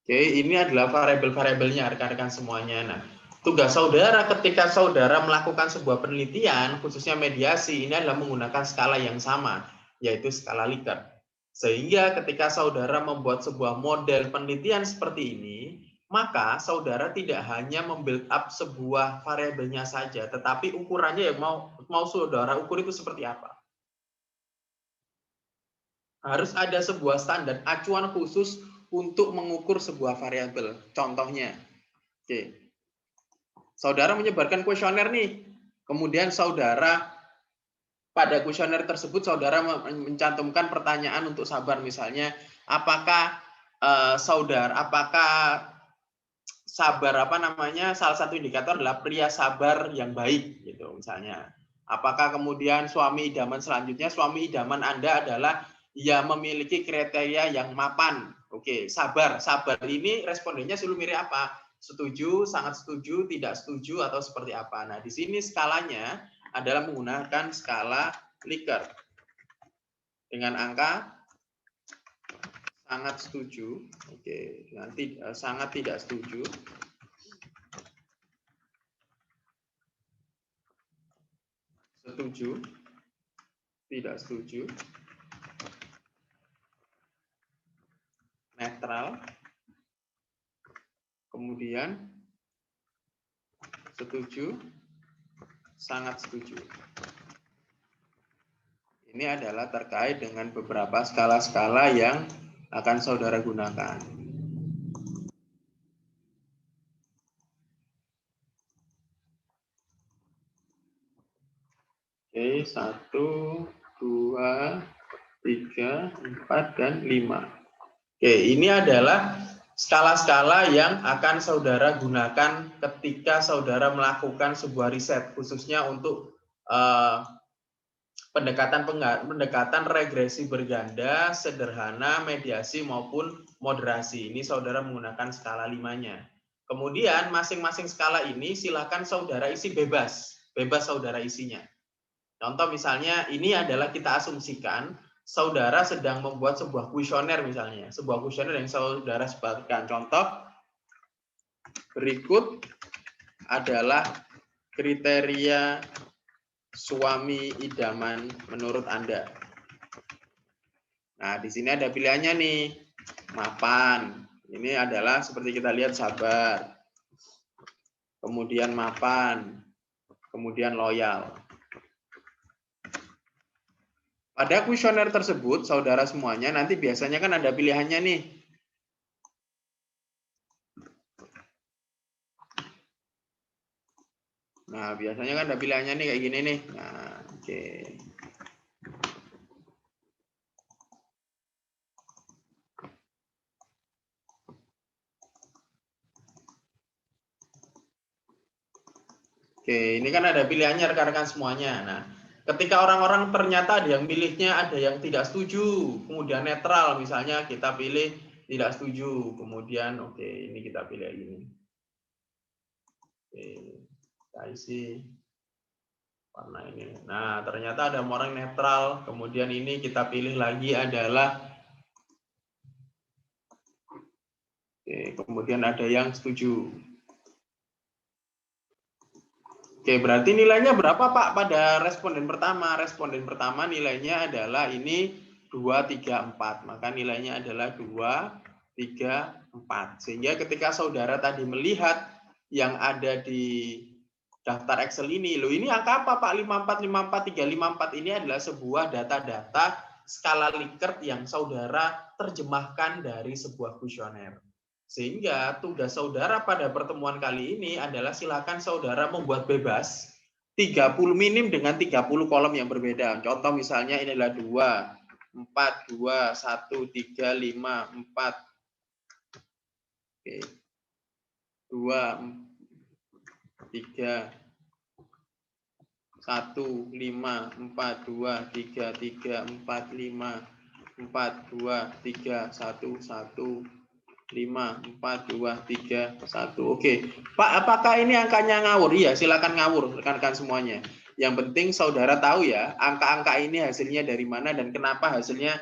Oke, ini adalah variabel-variabelnya rekan-rekan semuanya. Nah, tugas saudara ketika saudara melakukan sebuah penelitian, khususnya mediasi, ini adalah menggunakan skala yang sama, yaitu skala Likert. Sehingga ketika saudara membuat sebuah model penelitian seperti ini, maka saudara tidak hanya membuild up sebuah variabelnya saja, tetapi ukurannya yang mau saudara ukur itu seperti apa. Harus ada sebuah standar acuan khusus untuk mengukur sebuah variabel. Contohnya, oke, saudara menyebarkan kuesioner nih, kemudian saudara pada kuesioner tersebut saudara mencantumkan pertanyaan untuk sabar, misalnya, apakah sabar salah satu indikator adalah pria sabar yang baik gitu misalnya. Apakah kemudian suami idaman selanjutnya, suami idaman Anda adalah ya memiliki kriteria yang mapan. Oke, sabar. Sabar ini respondennya selalu mirip apa? Setuju, sangat setuju, tidak setuju, atau seperti apa. Nah, di sini skalanya adalah menggunakan skala Likert dengan angka sangat setuju, oke, nanti sangat tidak setuju, setuju, tidak setuju, netral, kemudian setuju, sangat setuju. Ini adalah terkait dengan beberapa skala-skala yang akan saudara gunakan. Oke, 1, 2, 3, 4, dan 5. Oke, ini adalah skala-skala yang akan saudara gunakan ketika saudara melakukan sebuah riset, khususnya untuk pendekatan regresi berganda, sederhana, mediasi, maupun moderasi. Ini saudara menggunakan skala 5-nya. Kemudian masing-masing skala ini silakan saudara isi bebas saudara isinya. Contoh misalnya ini adalah kita asumsikan saudara sedang membuat sebuah kuesioner misalnya, sebuah kuesioner yang saudara sebarkan. Contoh, Berikut adalah kriteria suami idaman menurut Anda. Nah, di sini ada pilihannya nih. Mapan. Ini adalah seperti kita lihat sabar. Kemudian mapan. Kemudian loyal. Pada kuesioner tersebut, saudara semuanya, nanti biasanya kan ada pilihannya nih. Nah, biasanya kan ada pilihannya nih kayak gini nih. Nah, oke. Oke, ini kan ada pilihannya rekan-rekan semuanya. Nah, ketika orang-orang ternyata ada yang pilihnya, ada yang tidak setuju, kemudian netral, misalnya kita pilih tidak setuju, kemudian oke, ini kita pilih ini. Oke, kita isi warna ini. Nah, ternyata ada orang netral, kemudian ini kita pilih lagi adalah oke, kemudian ada yang setuju. Oke, berarti nilainya berapa Pak pada responden pertama? Responden pertama nilainya adalah ini 2, 3, 4. Maka nilainya adalah 2, 3, 4. Sehingga ketika saudara tadi melihat yang ada di daftar Excel ini, loh ini angka apa Pak? 54, 54, 3, 54 ini adalah sebuah data-data skala Likert yang saudara terjemahkan dari sebuah kuesioner. Sehingga tugas saudara pada pertemuan kali ini adalah silakan saudara membuat bebas 30 minim dengan 30 kolom yang berbeda. Contoh misalnya ini adalah 2, 4, 2, 1, 3, 5, 4. Oke. 2, 3, 1, 5, 4, 2, 3, 3, 4, 5, 4, 2, 3, 1, 1, 5, 4, 2, 3, 1. Oke, Pak, apakah ini angkanya ngawur? Iya, silakan ngawur, rekan-rekan semuanya. Yang penting saudara tahu ya, angka-angka ini hasilnya dari mana dan kenapa hasilnya.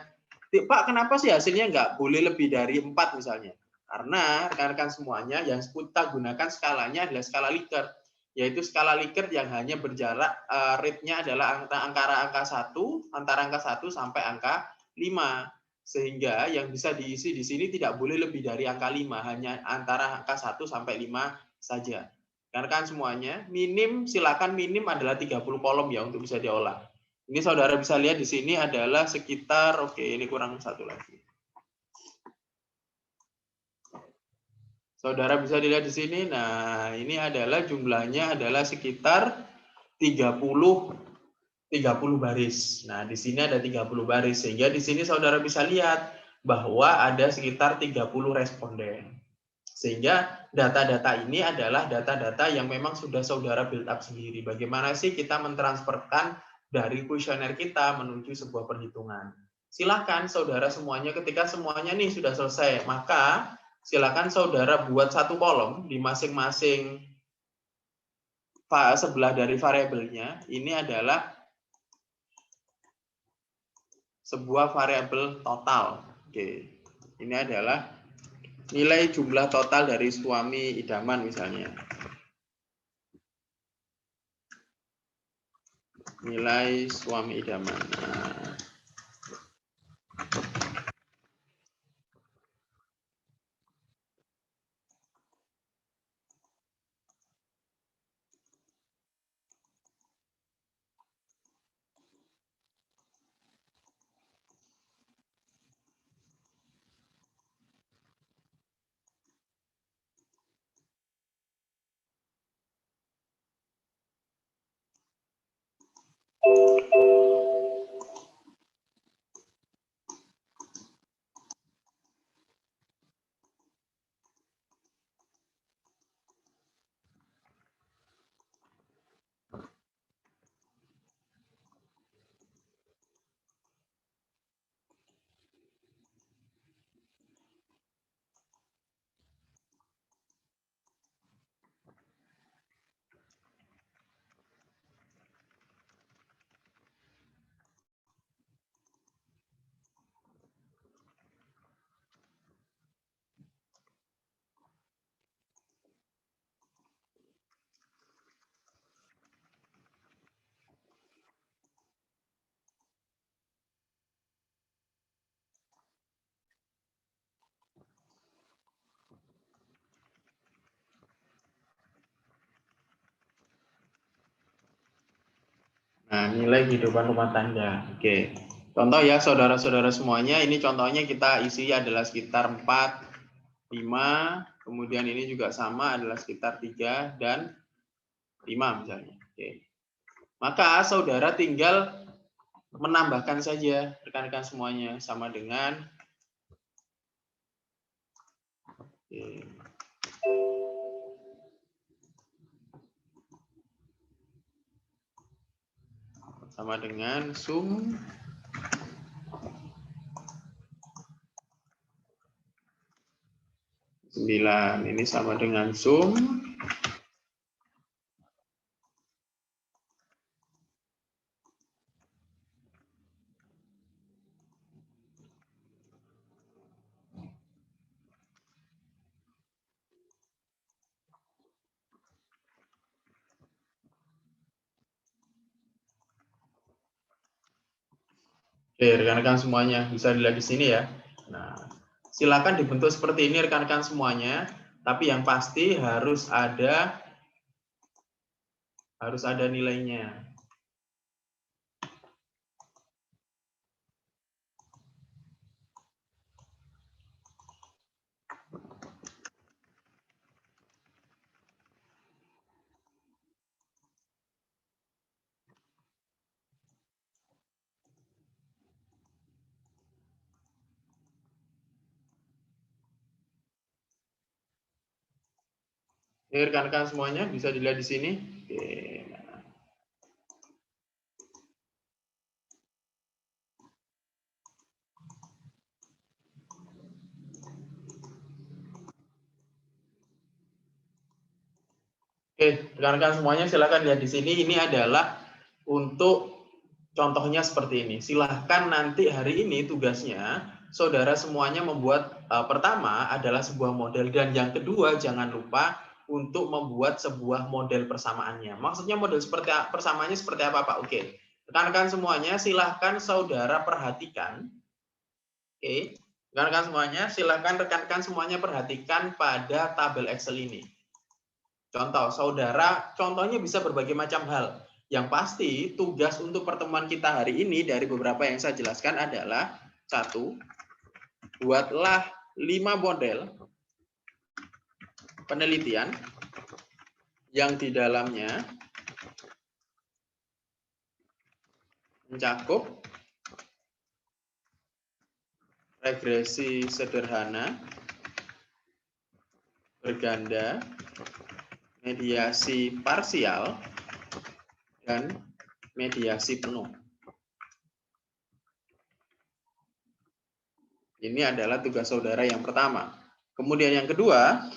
Pak, kenapa sih hasilnya nggak boleh lebih dari 4 misalnya? Karena rekan-rekan semuanya yang kita gunakan skalanya adalah skala Likert, yaitu skala Likert yang hanya berjarak rate-nya adalah antara angka 1 sampai angka 5. Sehingga yang bisa diisi di sini tidak boleh lebih dari angka 5, hanya antara angka 1 sampai 5 saja. Rekan-rekan semuanya, silakan minim adalah 30 kolom ya untuk bisa diolah. Ini saudara bisa lihat di sini adalah sekitar, oke ini kurang satu lagi. Saudara bisa dilihat di sini, nah ini adalah jumlahnya adalah sekitar 30 baris. Nah, di sini ada 30 baris sehingga di sini saudara bisa lihat bahwa ada sekitar 30 responden. Sehingga data-data ini adalah data-data yang memang sudah saudara build up sendiri. Bagaimana sih kita mentransferkan dari kuesioner kita menuju sebuah perhitungan. Silakan saudara semuanya ketika semuanya nih sudah selesai, maka silakan saudara buat satu kolom di masing-masing sebelah dari variabelnya. Ini adalah sebuah variabel total. Oke. Ini adalah nilai jumlah total dari suami idaman misalnya. Nilai suami idaman. Nah. nilai kehidupan rumah tangga. Oke. Contoh ya saudara-saudara semuanya, ini contohnya kita isi adalah sekitar 4, 5, kemudian ini juga sama adalah sekitar 3 dan 5 misalnya. Oke. Maka saudara tinggal menambahkan saja rekan-rekan semuanya sama dengan sum 9. Ini sama dengan sum 9. Oke, rekan-rekan semuanya bisa dilihat di sini ya. Nah, silakan dibentuk seperti ini rekan-rekan semuanya, tapi yang pasti harus ada nilainya. Rekan-rekan semuanya bisa dilihat di sini. Oke. Oke, rekan-rekan semuanya silakan lihat di sini. Ini adalah untuk contohnya seperti ini. Silahkan nanti hari ini tugasnya saudara semuanya membuat pertama adalah sebuah model, dan yang kedua jangan lupa untuk membuat sebuah model persamaannya. Maksudnya model persamaannya seperti apa, Pak? Oke, rekan-rekan semuanya silahkan saudara perhatikan. Oke, rekan-rekan semuanya silahkan rekan-rekan semuanya perhatikan pada tabel Excel ini. Contoh, saudara, contohnya bisa berbagai macam hal. Yang pasti, tugas untuk pertemuan kita hari ini dari beberapa yang saya jelaskan adalah 1. Buatlah 5 model penelitian yang di dalamnya mencakup regresi sederhana, berganda, mediasi parsial, dan mediasi penuh. Ini adalah tugas saudara yang pertama. Kemudian yang kedua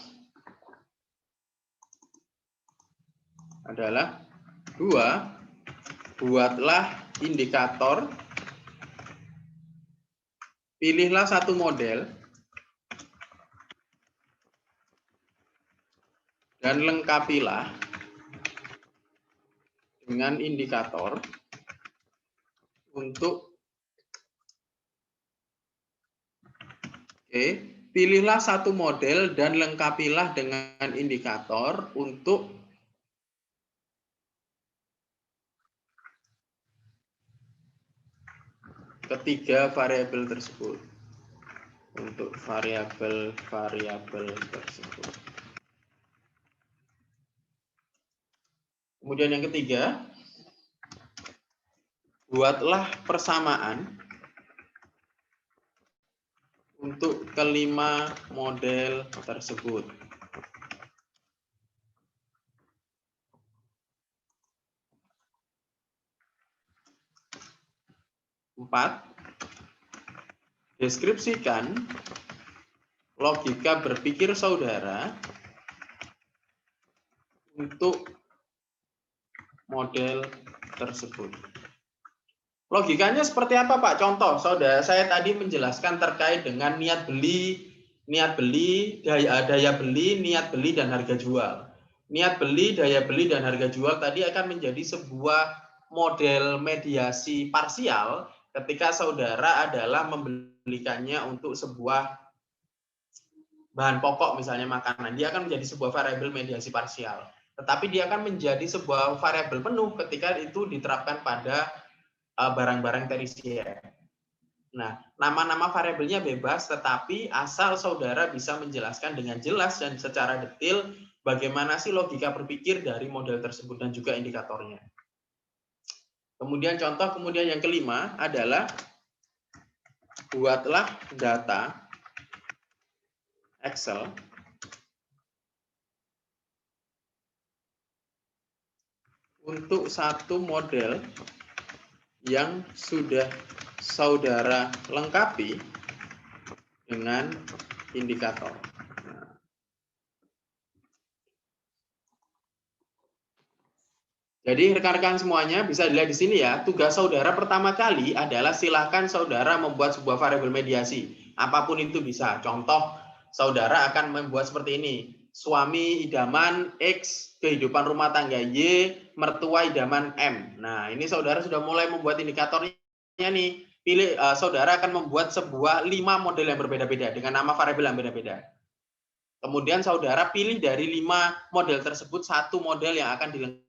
adalah 2. Buatlah indikator, pilihlah satu model, dan lengkapilah dengan indikator untuk pilihlah satu model dan lengkapilah dengan indikator untuk ketiga variabel tersebut. Untuk variabel tersebut. Kemudian yang ketiga, buatlah persamaan untuk kelima model tersebut. 4. Deskripsikan logika berpikir saudara untuk model tersebut. Logikanya seperti apa, Pak? Contoh, saudara saya tadi menjelaskan terkait dengan niat beli, daya beli, niat beli, dan harga jual. Niat beli, daya beli, dan harga jual tadi akan menjadi sebuah model mediasi parsial ketika saudara adalah membelikannya untuk sebuah bahan pokok, misalnya makanan. Dia akan menjadi sebuah variabel mediasi parsial. tetapi dia akan menjadi sebuah variabel penuh ketika itu diterapkan pada barang-barang tersier. Nah, nama-nama variabelnya bebas, tetapi asal saudara bisa menjelaskan dengan jelas dan secara detail bagaimana sih logika berpikir dari model tersebut dan juga indikatornya. Kemudian contoh yang kelima adalah buatlah data Excel untuk satu model yang sudah saudara lengkapi dengan indikator. Jadi rekan-rekan semuanya bisa dilihat di sini ya, tugas saudara pertama kali adalah silakan saudara membuat sebuah variabel mediasi. Apapun itu bisa. Contoh, saudara akan membuat seperti ini. Suami idaman X, kehidupan rumah tangga Y, mertua idaman M. Nah, ini saudara sudah mulai membuat indikatornya nih. Pilih, saudara akan membuat sebuah 5 model yang berbeda-beda dengan nama variabel yang beda-beda. Kemudian saudara pilih dari 5 model tersebut satu model yang akan dilengkapi.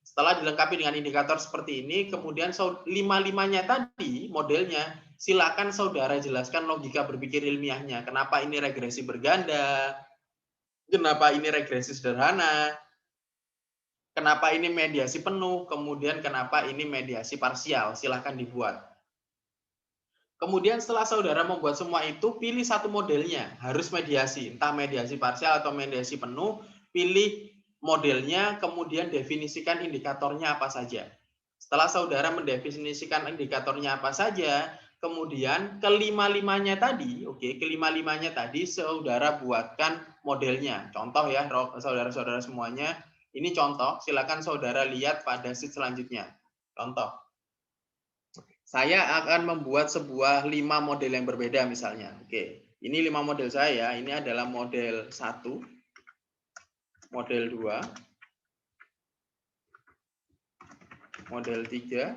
Setelah dilengkapi dengan indikator seperti ini, kemudian 5-5-nya tadi modelnya, silakan saudara jelaskan logika berpikir ilmiahnya. Kenapa ini regresi berganda? Kenapa ini regresi sederhana? Kenapa ini mediasi penuh? Kemudian kenapa ini mediasi parsial? Silakan dibuat. Kemudian setelah saudara membuat semua itu, pilih satu modelnya. Harus mediasi, entah mediasi parsial atau mediasi penuh, pilih modelnya, kemudian definisikan indikatornya apa saja. Setelah saudara mendefinisikan indikatornya apa saja, kemudian kelima-limanya tadi, kelima-limanya tadi saudara buatkan modelnya. Contoh ya, saudara-saudara semuanya, ini contoh, silakan saudara lihat pada sheet selanjutnya. Contoh, saya akan membuat sebuah 5 model yang berbeda misalnya. Oke, ini 5 model saya, ini adalah model 1, model 2, model 3,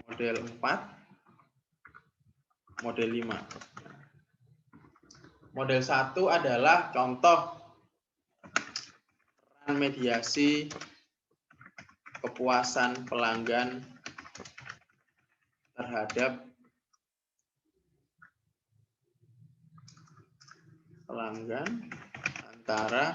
model 4, model 5. Model 1 adalah contoh peran mediasi kepuasan pelanggan terhadap pelanggan antara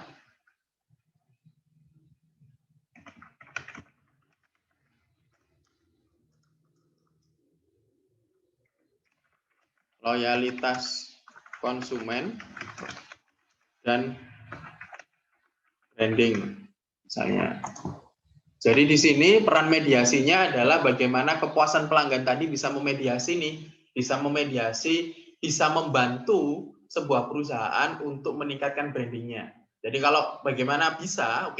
loyalitas konsumen dan branding misalnya. Jadi di sini peran mediasinya adalah bagaimana kepuasan pelanggan tadi bisa memediasi nih, bisa membantu sebuah perusahaan untuk meningkatkan brandingnya. Jadi kalau bagaimana bisa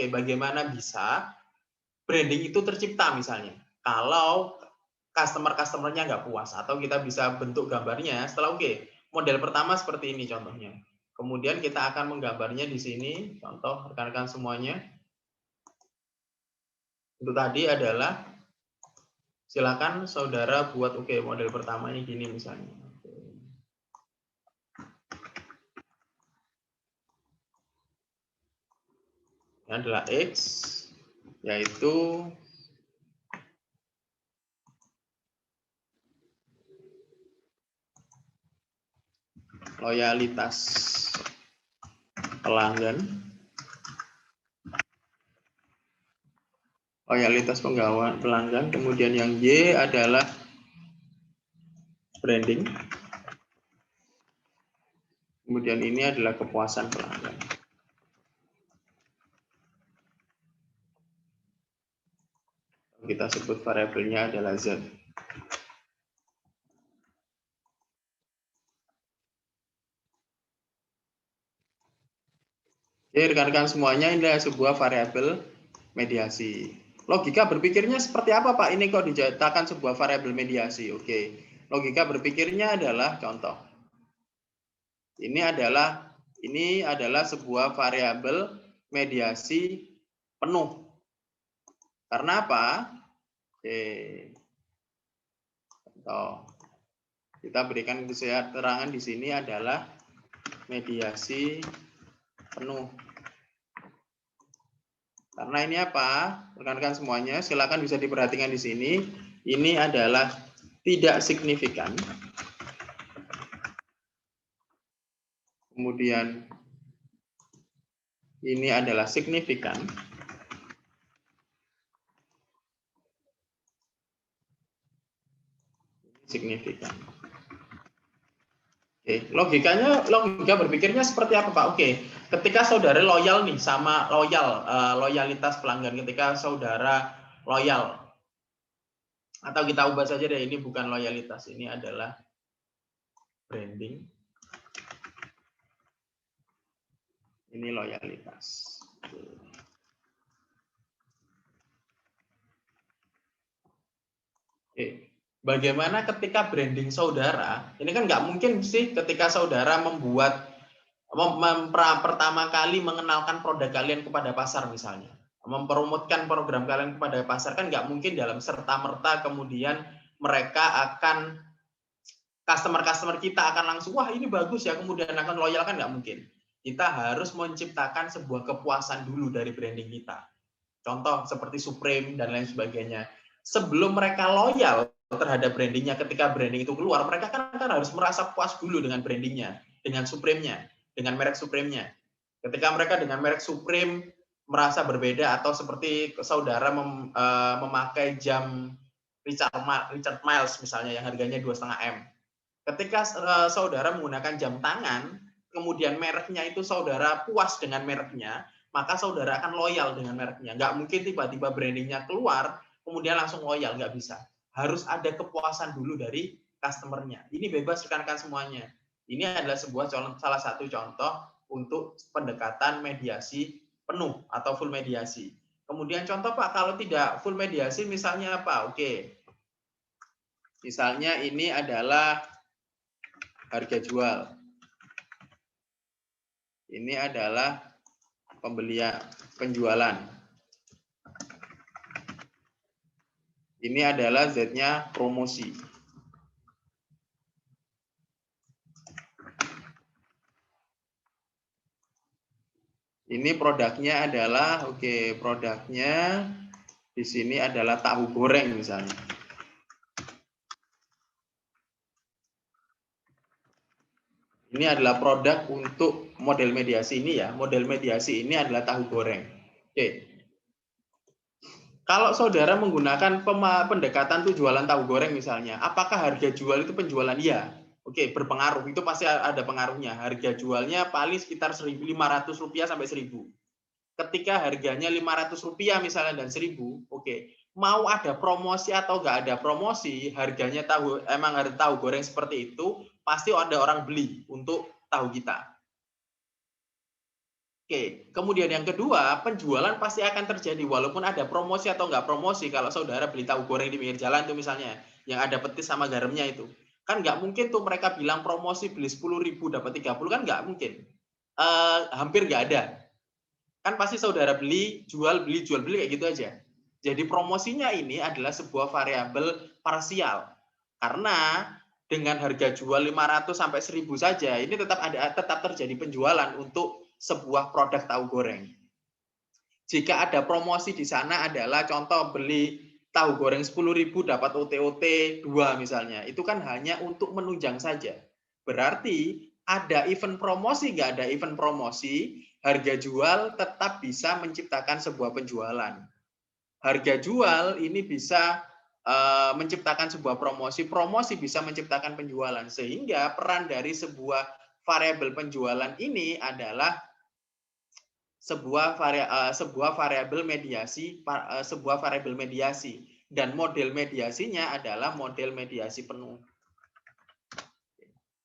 branding itu tercipta misalnya. Kalau customer-customernya nggak puas, atau kita bisa bentuk gambarnya setelah model pertama seperti ini contohnya. Kemudian kita akan menggambarnya di sini, contoh rekan-rekan semuanya. Itu tadi adalah silakan saudara buat model pertama ini gini misalnya. Ini adalah X, yaitu loyalitas pelanggan, pelanggan. Kemudian yang Y adalah branding. Kemudian ini adalah kepuasan pelanggan. Kita sebut variabelnya adalah Z. Oke, rekan-rekan semuanya, ini adalah sebuah variabel mediasi. Logika berpikirnya seperti apa, Pak? Ini kok dinyatakan sebuah variabel mediasi? Oke, logika berpikirnya adalah contoh. Ini adalah sebuah variabel mediasi penuh. Karena apa? Oke. Contoh. Kita berikan keterangan di sini adalah mediasi penuh. Karena ini apa? Rekan-rekan semuanya, silakan bisa diperhatikan di sini. Ini adalah tidak signifikan. Kemudian ini adalah signifikan. Signifikan. Oke, logika berpikirnya seperti apa, Pak? Oke, ketika saudara loyal nih sama loyalitas pelanggan, ketika saudara loyal, atau kita ubah saja deh, ini bukan loyalitas, ini adalah branding. Ini loyalitas. Oke. Bagaimana ketika branding saudara, ini kan nggak mungkin sih ketika saudara pertama kali mengenalkan produk kalian kepada pasar misalnya, mempromotkan program kalian kepada pasar, kan nggak mungkin dalam serta-merta kemudian customer kita akan langsung, wah ini bagus ya, kemudian akan loyal, kan nggak mungkin. Kita harus menciptakan sebuah kepuasan dulu dari branding kita. Contoh seperti Supreme dan lain sebagainya. Sebelum mereka loyal terhadap brandingnya, ketika branding itu keluar, mereka kan harus merasa puas dulu dengan brandingnya, dengan Supreme-nya, dengan merek Supreme-nya. Ketika mereka dengan merek Supreme merasa berbeda, atau seperti saudara memakai jam Richard Miles misalnya yang harganya 2,5 M. Ketika saudara menggunakan jam tangan, kemudian mereknya itu saudara puas dengan mereknya, maka saudara akan loyal dengan mereknya. Nggak mungkin tiba-tiba brandingnya keluar, kemudian langsung loyal, nggak bisa. Harus ada kepuasan dulu dari customer-nya. Ini bebas rekan-rekan semuanya. Ini adalah salah satu contoh untuk pendekatan mediasi penuh atau full mediasi. Kemudian contoh Pak, kalau tidak full mediasi misalnya apa? Oke. Misalnya ini adalah harga jual. Ini adalah penjualan. Ini adalah Z-nya promosi. Ini produknya adalah, produknya di sini adalah tahu goreng misalnya. Ini adalah produk untuk model mediasi ini ya. Model mediasi ini adalah tahu goreng. Oke. Kalau saudara menggunakan pendekatan tuh jualan tahu goreng misalnya, apakah harga jual itu penjualan? Iya. Oke, berpengaruh. Itu pasti ada pengaruhnya. Harga jualnya paling sekitar Rp1.500 sampai 1.000. Ketika harganya Rp500 misalnya dan 1.000, oke. Mau ada promosi atau nggak ada promosi, harganya emang ada tahu goreng seperti itu, pasti ada orang beli untuk tahu kita. Oke, kemudian yang kedua, penjualan pasti akan terjadi walaupun ada promosi atau nggak promosi. Kalau saudara beli tahu goreng di pinggir jalan itu misalnya, yang ada petis sama garamnya itu, kan nggak mungkin tuh mereka bilang promosi beli 10.000 dapat 30, kan nggak mungkin. Hampir nggak ada. Kan pasti saudara beli, jual beli kayak gitu aja. Jadi promosinya ini adalah sebuah variabel parsial. Karena dengan harga jual 500 sampai 1.000 saja, ini tetap terjadi penjualan untuk sebuah produk tahu goreng. Jika ada promosi di sana adalah contoh beli tahu goreng 10.000 dapat OT-OT 2 misalnya. Itu kan hanya untuk menunjang saja. Berarti ada event promosi, nggak ada event promosi, harga jual tetap bisa menciptakan sebuah penjualan. Harga jual ini bisa menciptakan sebuah promosi bisa menciptakan penjualan. Sehingga peran dari sebuah variabel penjualan ini adalah sebuah variabel mediasi, dan model mediasinya adalah model mediasi penuh.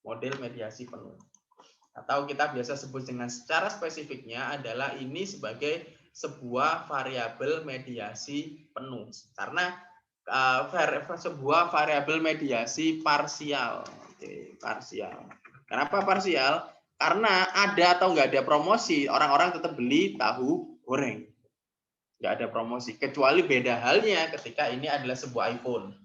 Model mediasi penuh. Atau kita biasa sebut dengan secara spesifiknya adalah ini sebagai sebuah variabel mediasi penuh. Karena sebuah variabel mediasi parsial. Oke, parsial. Kenapa parsial? Karena ada atau nggak ada promosi, orang-orang tetap beli tahu goreng. Nggak ada promosi. Kecuali beda halnya ketika ini adalah sebuah iPhone.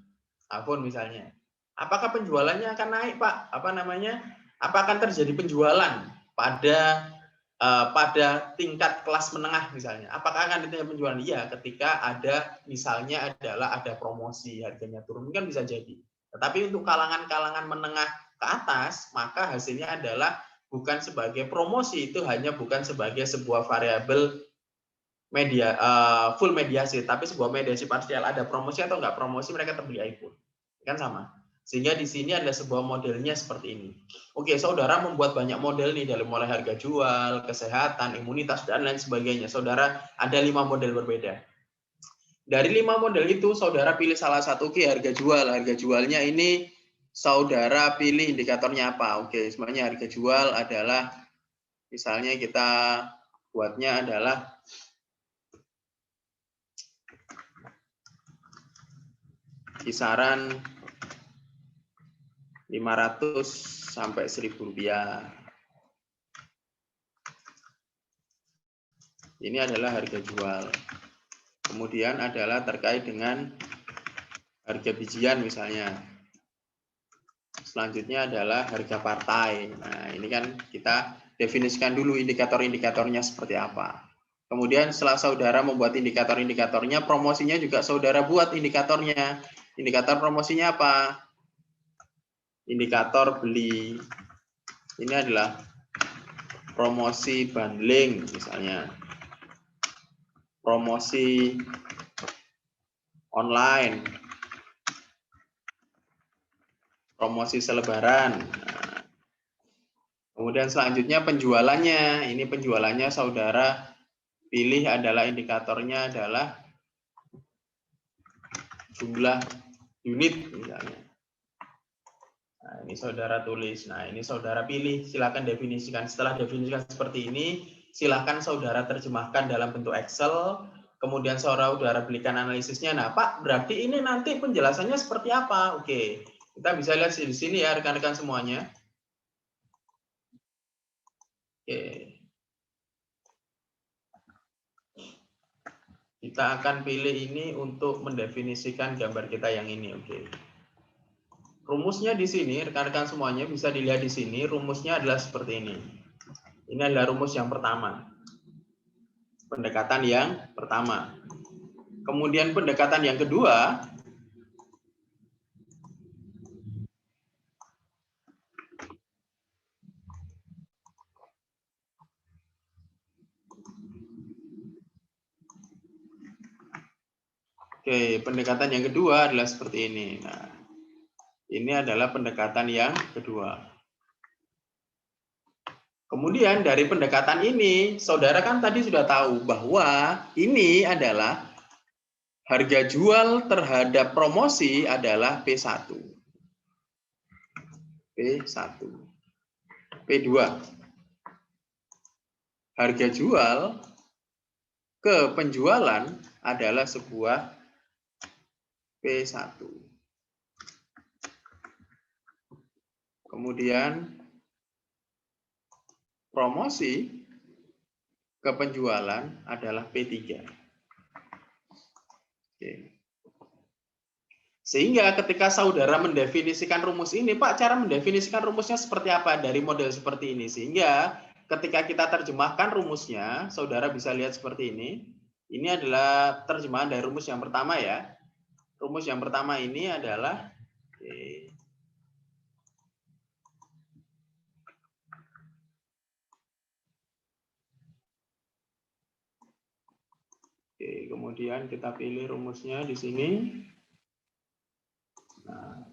iPhone misalnya. Apakah penjualannya akan naik, Pak? Apa akan terjadi penjualan pada pada tingkat kelas menengah misalnya. Apakah akan ditanya penjualan? Iya, ketika ada misalnya ada promosi, harganya turun kan bisa jadi. Tetapi untuk kalangan-kalangan menengah ke atas, maka hasilnya adalah bukan sebagai promosi, itu hanya bukan sebagai sebuah variabel full mediasi, tapi sebuah mediasi parsial, ada promosi atau enggak promosi, mereka terbeli iPhone. Kan sama. Sehingga di sini ada sebuah modelnya seperti ini. Oke, saudara membuat banyak model nih, dari mulai harga jual, kesehatan, imunitas, dan lain sebagainya. Saudara ada 5 model berbeda. Dari 5 model itu, saudara pilih salah satu. Oke, harga jual. Harga jualnya ini saudara pilih indikatornya apa? Oke, sebenarnya harga jual adalah, misalnya kita buatnya adalah kisaran 500 sampai 1.000 rupiah. Ini adalah harga jual. Kemudian adalah terkait dengan harga bijian misalnya. Selanjutnya adalah harga partai. Nah, ini kan kita definisikan dulu indikator-indikatornya seperti apa. Kemudian setelah saudara membuat indikator-indikatornya, promosinya juga saudara buat indikatornya. Indikator promosinya apa? Indikator beli. Ini adalah promosi bundling misalnya. Promosi online. Promosi selebaran. Nah, kemudian selanjutnya penjualannya. Ini penjualannya saudara pilih adalah indikatornya adalah jumlah unit misalnya. Nah, ini saudara tulis. Nah, ini saudara pilih. Silakan definisikan. Setelah definisikan seperti ini, silakan saudara terjemahkan dalam bentuk Excel. Kemudian saudara berikan analisisnya. Nah, Pak, berarti ini nanti penjelasannya seperti apa? Oke, kita bisa lihat di sini ya, rekan-rekan semuanya. Oke. Kita akan pilih ini untuk mendefinisikan gambar kita yang ini. Oke. Rumusnya di sini, rekan-rekan semuanya bisa dilihat di sini. Rumusnya adalah seperti ini. Ini adalah rumus yang pertama. Pendekatan yang pertama. Kemudian pendekatan yang kedua. Oke, pendekatan yang kedua adalah seperti ini. Nah, ini adalah pendekatan yang kedua. Kemudian dari pendekatan ini, saudara kan tadi sudah tahu bahwa ini adalah harga jual terhadap promosi adalah P1. P1. P2. Harga jual ke penjualan adalah sebuah P1. Kemudian promosi ke penjualan adalah P3. Oke. Sehingga ketika saudara mendefinisikan rumus ini, Pak, cara mendefinisikan rumusnya seperti apa dari model seperti ini? Sehingga ketika kita terjemahkan rumusnya, saudara bisa lihat seperti ini. Ini adalah terjemahan dari rumus yang pertama ya. Rumus yang pertama ini adalah Oke, kemudian kita pilih rumusnya di sini. Nah,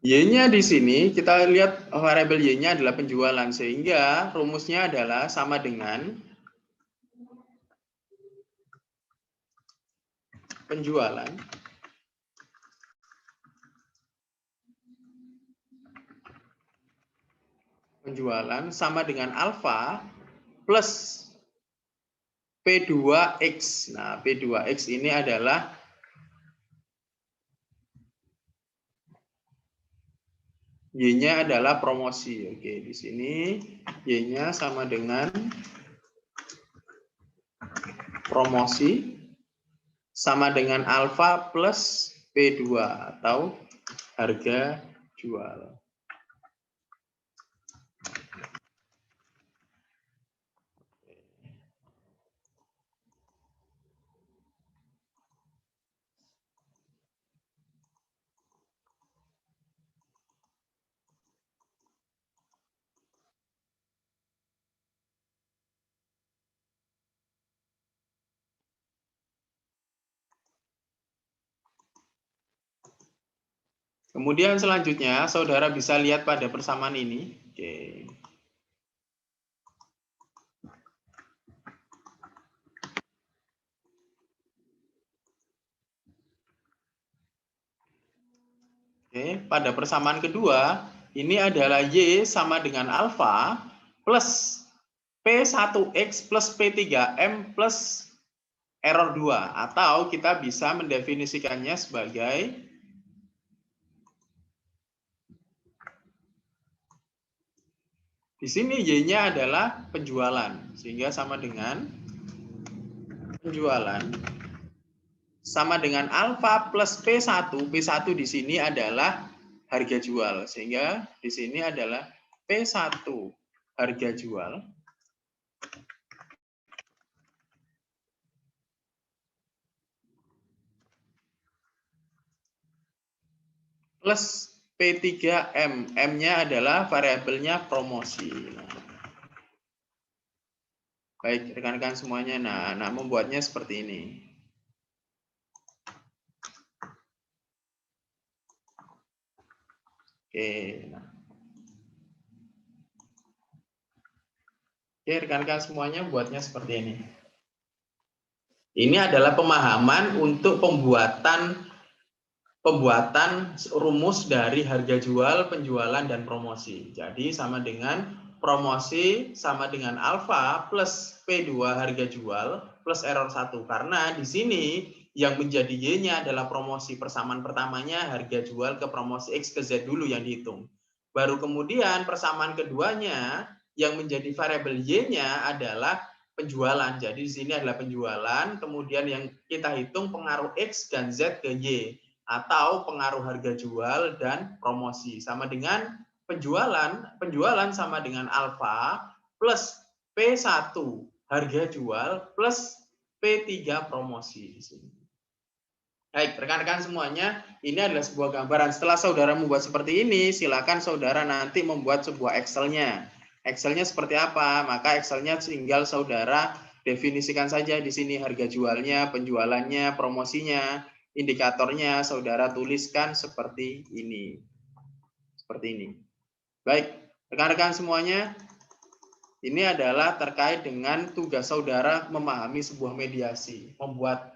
Y-nya di sini, kita lihat variabel Y-nya adalah penjualan, sehingga rumusnya adalah sama dengan penjualan sama dengan alfa plus P2X. Nah, P2X ini adalah Y-nya adalah promosi. Oke, di sini Y-nya sama dengan promosi sama dengan alfa plus P2 atau harga jual. Kemudian selanjutnya, saudara bisa lihat pada persamaan ini. Oke. Oke, pada persamaan kedua, ini adalah Y sama dengan alfa plus P1X plus P3M plus error 2. Atau kita bisa mendefinisikannya sebagai di sini Y-nya adalah penjualan, sehingga sama dengan penjualan sama dengan alfa plus P1. P1 di sini adalah harga jual, sehingga di sini adalah P1 harga jual plus P3M. M-nya adalah variabelnya promosi. Baik, rekan-rekan semuanya. Nah, membuatnya seperti ini. Oke, Oke, rekan-rekan semuanya buatnya seperti ini. Ini adalah pemahaman untuk pembuatan rumus dari harga jual, penjualan, dan promosi. Jadi sama dengan promosi sama dengan alfa plus P2 harga jual plus error 1. Karena di sini yang menjadi Y-nya adalah promosi. Persamaan pertamanya harga jual ke promosi X ke Z dulu yang dihitung. Baru kemudian persamaan keduanya yang menjadi variabel Y-nya adalah penjualan. Jadi di sini adalah penjualan, kemudian yang kita hitung pengaruh X dan Z ke Y, atau pengaruh harga jual dan promosi. Sama dengan penjualan sama dengan alfa plus P1 harga jual plus P3 promosi di sini. Baik, rekan-rekan semuanya, ini adalah sebuah gambaran. Setelah saudara membuat seperti ini, silakan saudara nanti membuat sebuah Excel-nya. Excel-nya seperti apa? Maka Excel-nya tinggal saudara definisikan saja di sini harga jualnya, penjualannya, promosinya, indikatornya saudara tuliskan seperti ini. Seperti ini. Baik, rekan-rekan semuanya, ini adalah terkait dengan tugas saudara memahami sebuah mediasi,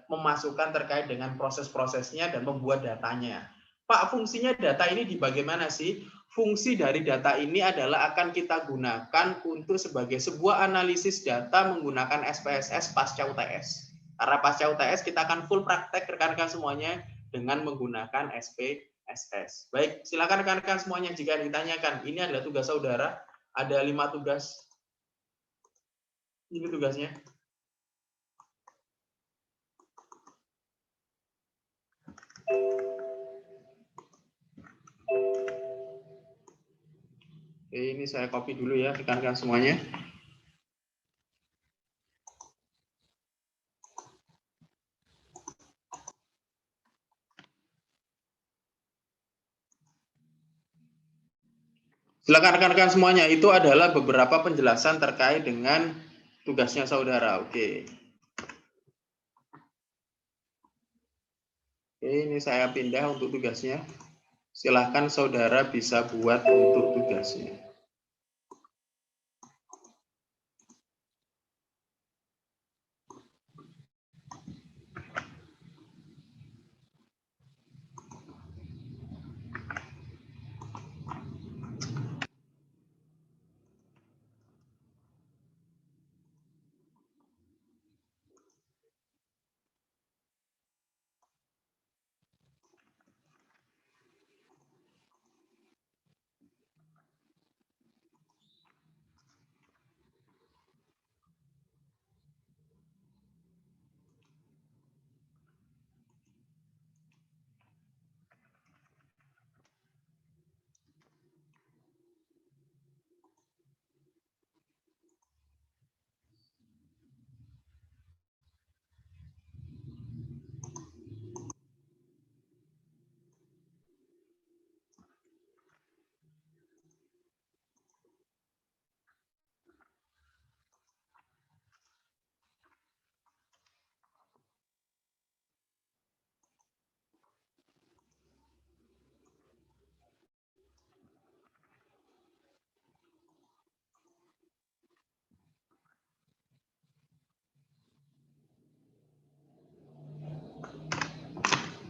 memasukkan terkait dengan proses-prosesnya dan membuat datanya. Pak, fungsinya data ini di bagaimana sih? Fungsi dari data ini adalah akan kita gunakan untuk sebagai sebuah analisis data menggunakan SPSS pasca UTS. Karena pasca UTS kita akan full praktek rekan-rekan semuanya dengan menggunakan SPSS. Baik, silakan rekan-rekan semuanya jika ditanyakan. Ini adalah tugas saudara, ada 5 tugas. Ini tugasnya. Oke, ini saya copy dulu ya rekan-rekan semuanya. Silakan rekan-rekan semuanya, itu adalah beberapa penjelasan terkait dengan tugasnya saudara. Oke. Oke, ini saya pindah untuk tugasnya. Silahkan saudara bisa buat untuk tugasnya.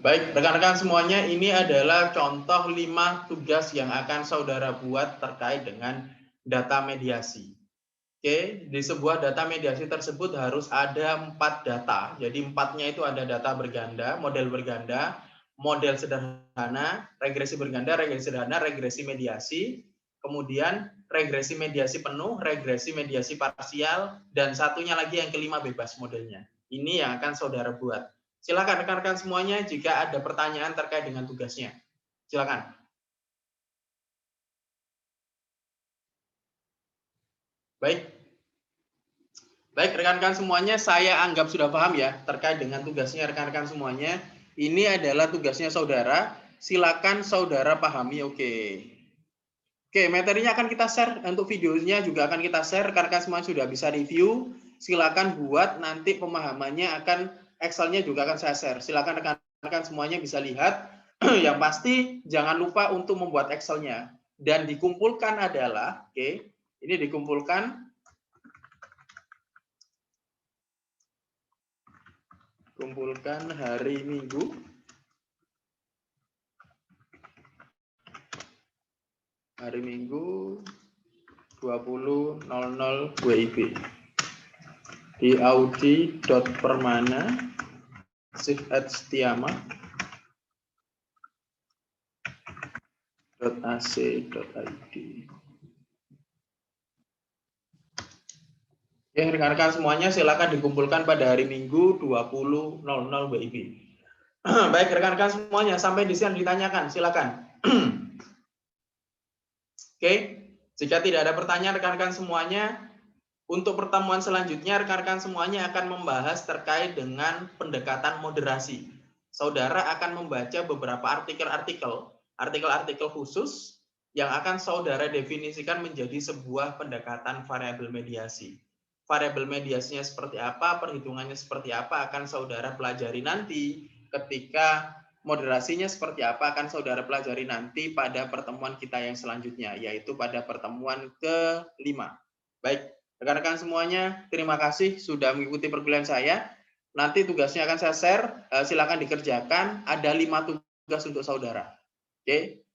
Baik, rekan-rekan semuanya, ini adalah contoh 5 tugas yang akan saudara buat terkait dengan data mediasi. Oke, di sebuah data mediasi tersebut harus ada 4 data. Jadi 4-nya itu ada data berganda, model sederhana, regresi berganda, regresi sederhana, regresi mediasi, kemudian regresi mediasi penuh, regresi mediasi parsial, dan satunya lagi yang kelima bebas modelnya. Ini yang akan saudara buat. Silakan rekan-rekan semuanya jika ada pertanyaan terkait dengan tugasnya. Silakan. Baik. Baik, rekan-rekan semuanya, saya anggap sudah paham ya terkait dengan tugasnya rekan-rekan semuanya. Ini adalah tugasnya saudara. Silakan saudara pahami. Oke, materinya akan kita share, untuk videonya juga akan kita share. Rekan-rekan semua sudah bisa review. Silakan buat, nanti pemahamannya akan, Excel-nya juga akan saya share. Silakan rekan-rekan semuanya bisa lihat. Yang pasti jangan lupa untuk membuat Excel-nya. Dan dikumpulkan adalah, oke, ini dikumpulkan hari Minggu. Hari Minggu 20.00 WIB di audi.permana@stiama.ac.id. Ya, rekan-rekan semuanya silakan dikumpulkan pada hari Minggu 20.00 WIB. Baik, rekan-rekan semuanya, sampai di sini ditanyakan, silakan. Oke, jika tidak ada pertanyaan rekan-rekan semuanya, untuk pertemuan selanjutnya rekan-rekan semuanya akan membahas terkait dengan pendekatan moderasi. Saudara akan membaca beberapa artikel khusus yang akan saudara definisikan menjadi sebuah pendekatan variabel mediasi. Variabel mediasinya seperti apa, perhitungannya seperti apa akan saudara pelajari nanti. Ketika moderasinya seperti apa akan saudara pelajari nanti pada pertemuan kita yang selanjutnya, yaitu pada pertemuan ke-5. Baik, rekan-rekan semuanya, terima kasih sudah mengikuti perkuliahan saya. Nanti tugasnya akan saya share, silakan dikerjakan. Ada 5 tugas untuk saudara. Oke,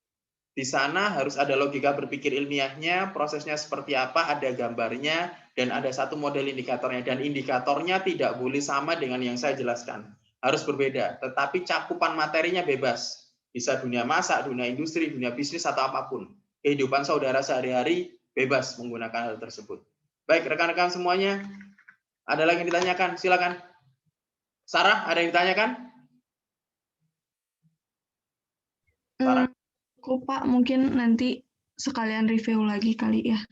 di sana harus ada logika berpikir ilmiahnya, prosesnya seperti apa, ada gambarnya, dan ada satu model indikatornya. Dan indikatornya tidak boleh sama dengan yang saya jelaskan. Harus berbeda, tetapi cakupan materinya bebas. Bisa dunia masak, dunia industri, dunia bisnis, atau apapun. Kehidupan saudara sehari-hari bebas menggunakan hal tersebut. Baik, rekan-rekan semuanya, ada lagi yang ditanyakan? Silakan. Sarah, ada yang ditanyakan? Sarah? Kok Pak, mungkin nanti sekalian review lagi kali ya.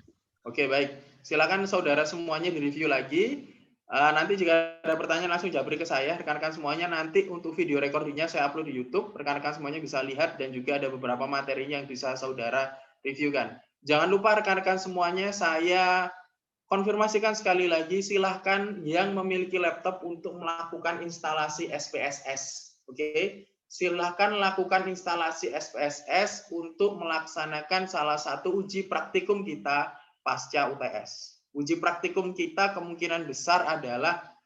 Oke, baik. Silakan saudara semuanya direview lagi. Nanti jika ada pertanyaan langsung japri ke saya. Rekan-rekan semuanya, nanti untuk video recordingnya saya upload di YouTube. Rekan-rekan semuanya bisa lihat dan juga ada beberapa materinya yang bisa saudara reviewkan. Jangan lupa rekan-rekan semuanya, saya konfirmasikan sekali lagi, silahkan yang memiliki laptop untuk melakukan instalasi SPSS. Oke, silahkan lakukan instalasi SPSS untuk melaksanakan salah satu uji praktikum kita pasca UTS. Uji praktikum kita kemungkinan besar adalah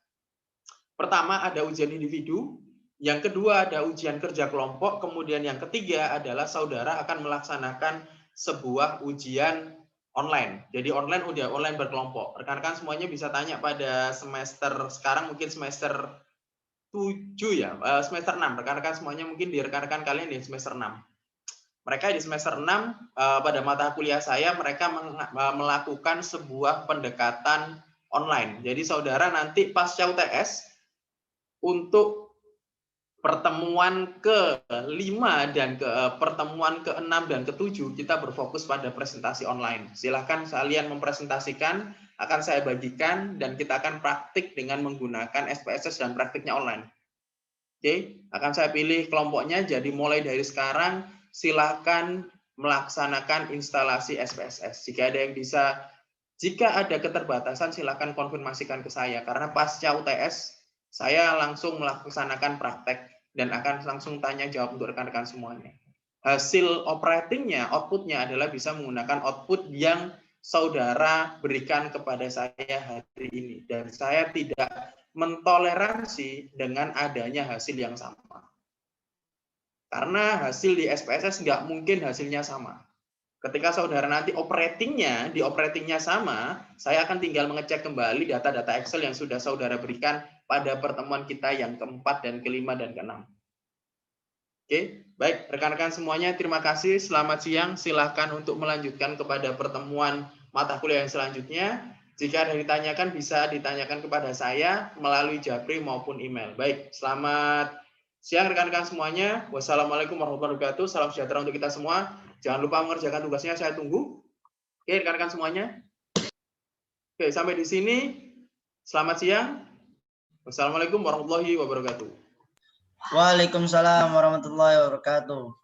pertama ada ujian individu, yang kedua ada ujian kerja kelompok, kemudian yang ketiga adalah saudara akan melaksanakan sebuah ujian online. Jadi online udah online berkelompok. Rekan-rekan semuanya bisa tanya pada semester sekarang, mungkin semester 7 ya, semester 6. Rekan-rekan semuanya mungkin di rekan-rekan kalian di semester 6. Mereka di semester 6 pada mata kuliah saya mereka melakukan sebuah pendekatan online. Jadi saudara nanti pasca UTS untuk pertemuan ke-5 dan pertemuan ke-6 dan ke-7 kita berfokus pada presentasi online. Silahkan kalian mempresentasikan, akan saya bagikan dan kita akan praktik dengan menggunakan SPSS dan praktiknya online. Oke, akan saya pilih kelompoknya, jadi mulai dari sekarang silahkan melaksanakan instalasi SPSS. Jika ada keterbatasan silahkan konfirmasikan ke saya, karena pasca UTS saya langsung melaksanakan praktek dan akan langsung tanya jawab untuk rekan-rekan semuanya. Hasil operatingnya, outputnya adalah bisa menggunakan output yang saudara berikan kepada saya hari ini. Dan saya tidak mentoleransi dengan adanya hasil yang sama. Karena hasil di SPSS nggak mungkin hasilnya sama. Ketika saudara nanti operatingnya sama, saya akan tinggal mengecek kembali data-data Excel yang sudah saudara berikan pada pertemuan kita yang keempat dan kelima dan keenam. Oke, baik rekan-rekan semuanya, terima kasih. Selamat siang. Silahkan untuk melanjutkan kepada pertemuan mata kuliah yang selanjutnya. Jika ada yang ditanyakan, bisa ditanyakan kepada saya melalui Japri maupun email. Baik, selamat siang rekan-rekan semuanya. Wassalamualaikum warahmatullahi wabarakatuh. Salam sejahtera untuk kita semua. Jangan lupa mengerjakan tugasnya, saya tunggu. Oke, rekan-rekan semuanya. Oke, sampai di sini. Selamat siang. Wassalamualaikum warahmatullahi wabarakatuh. Waalaikumsalam warahmatullahi wabarakatuh.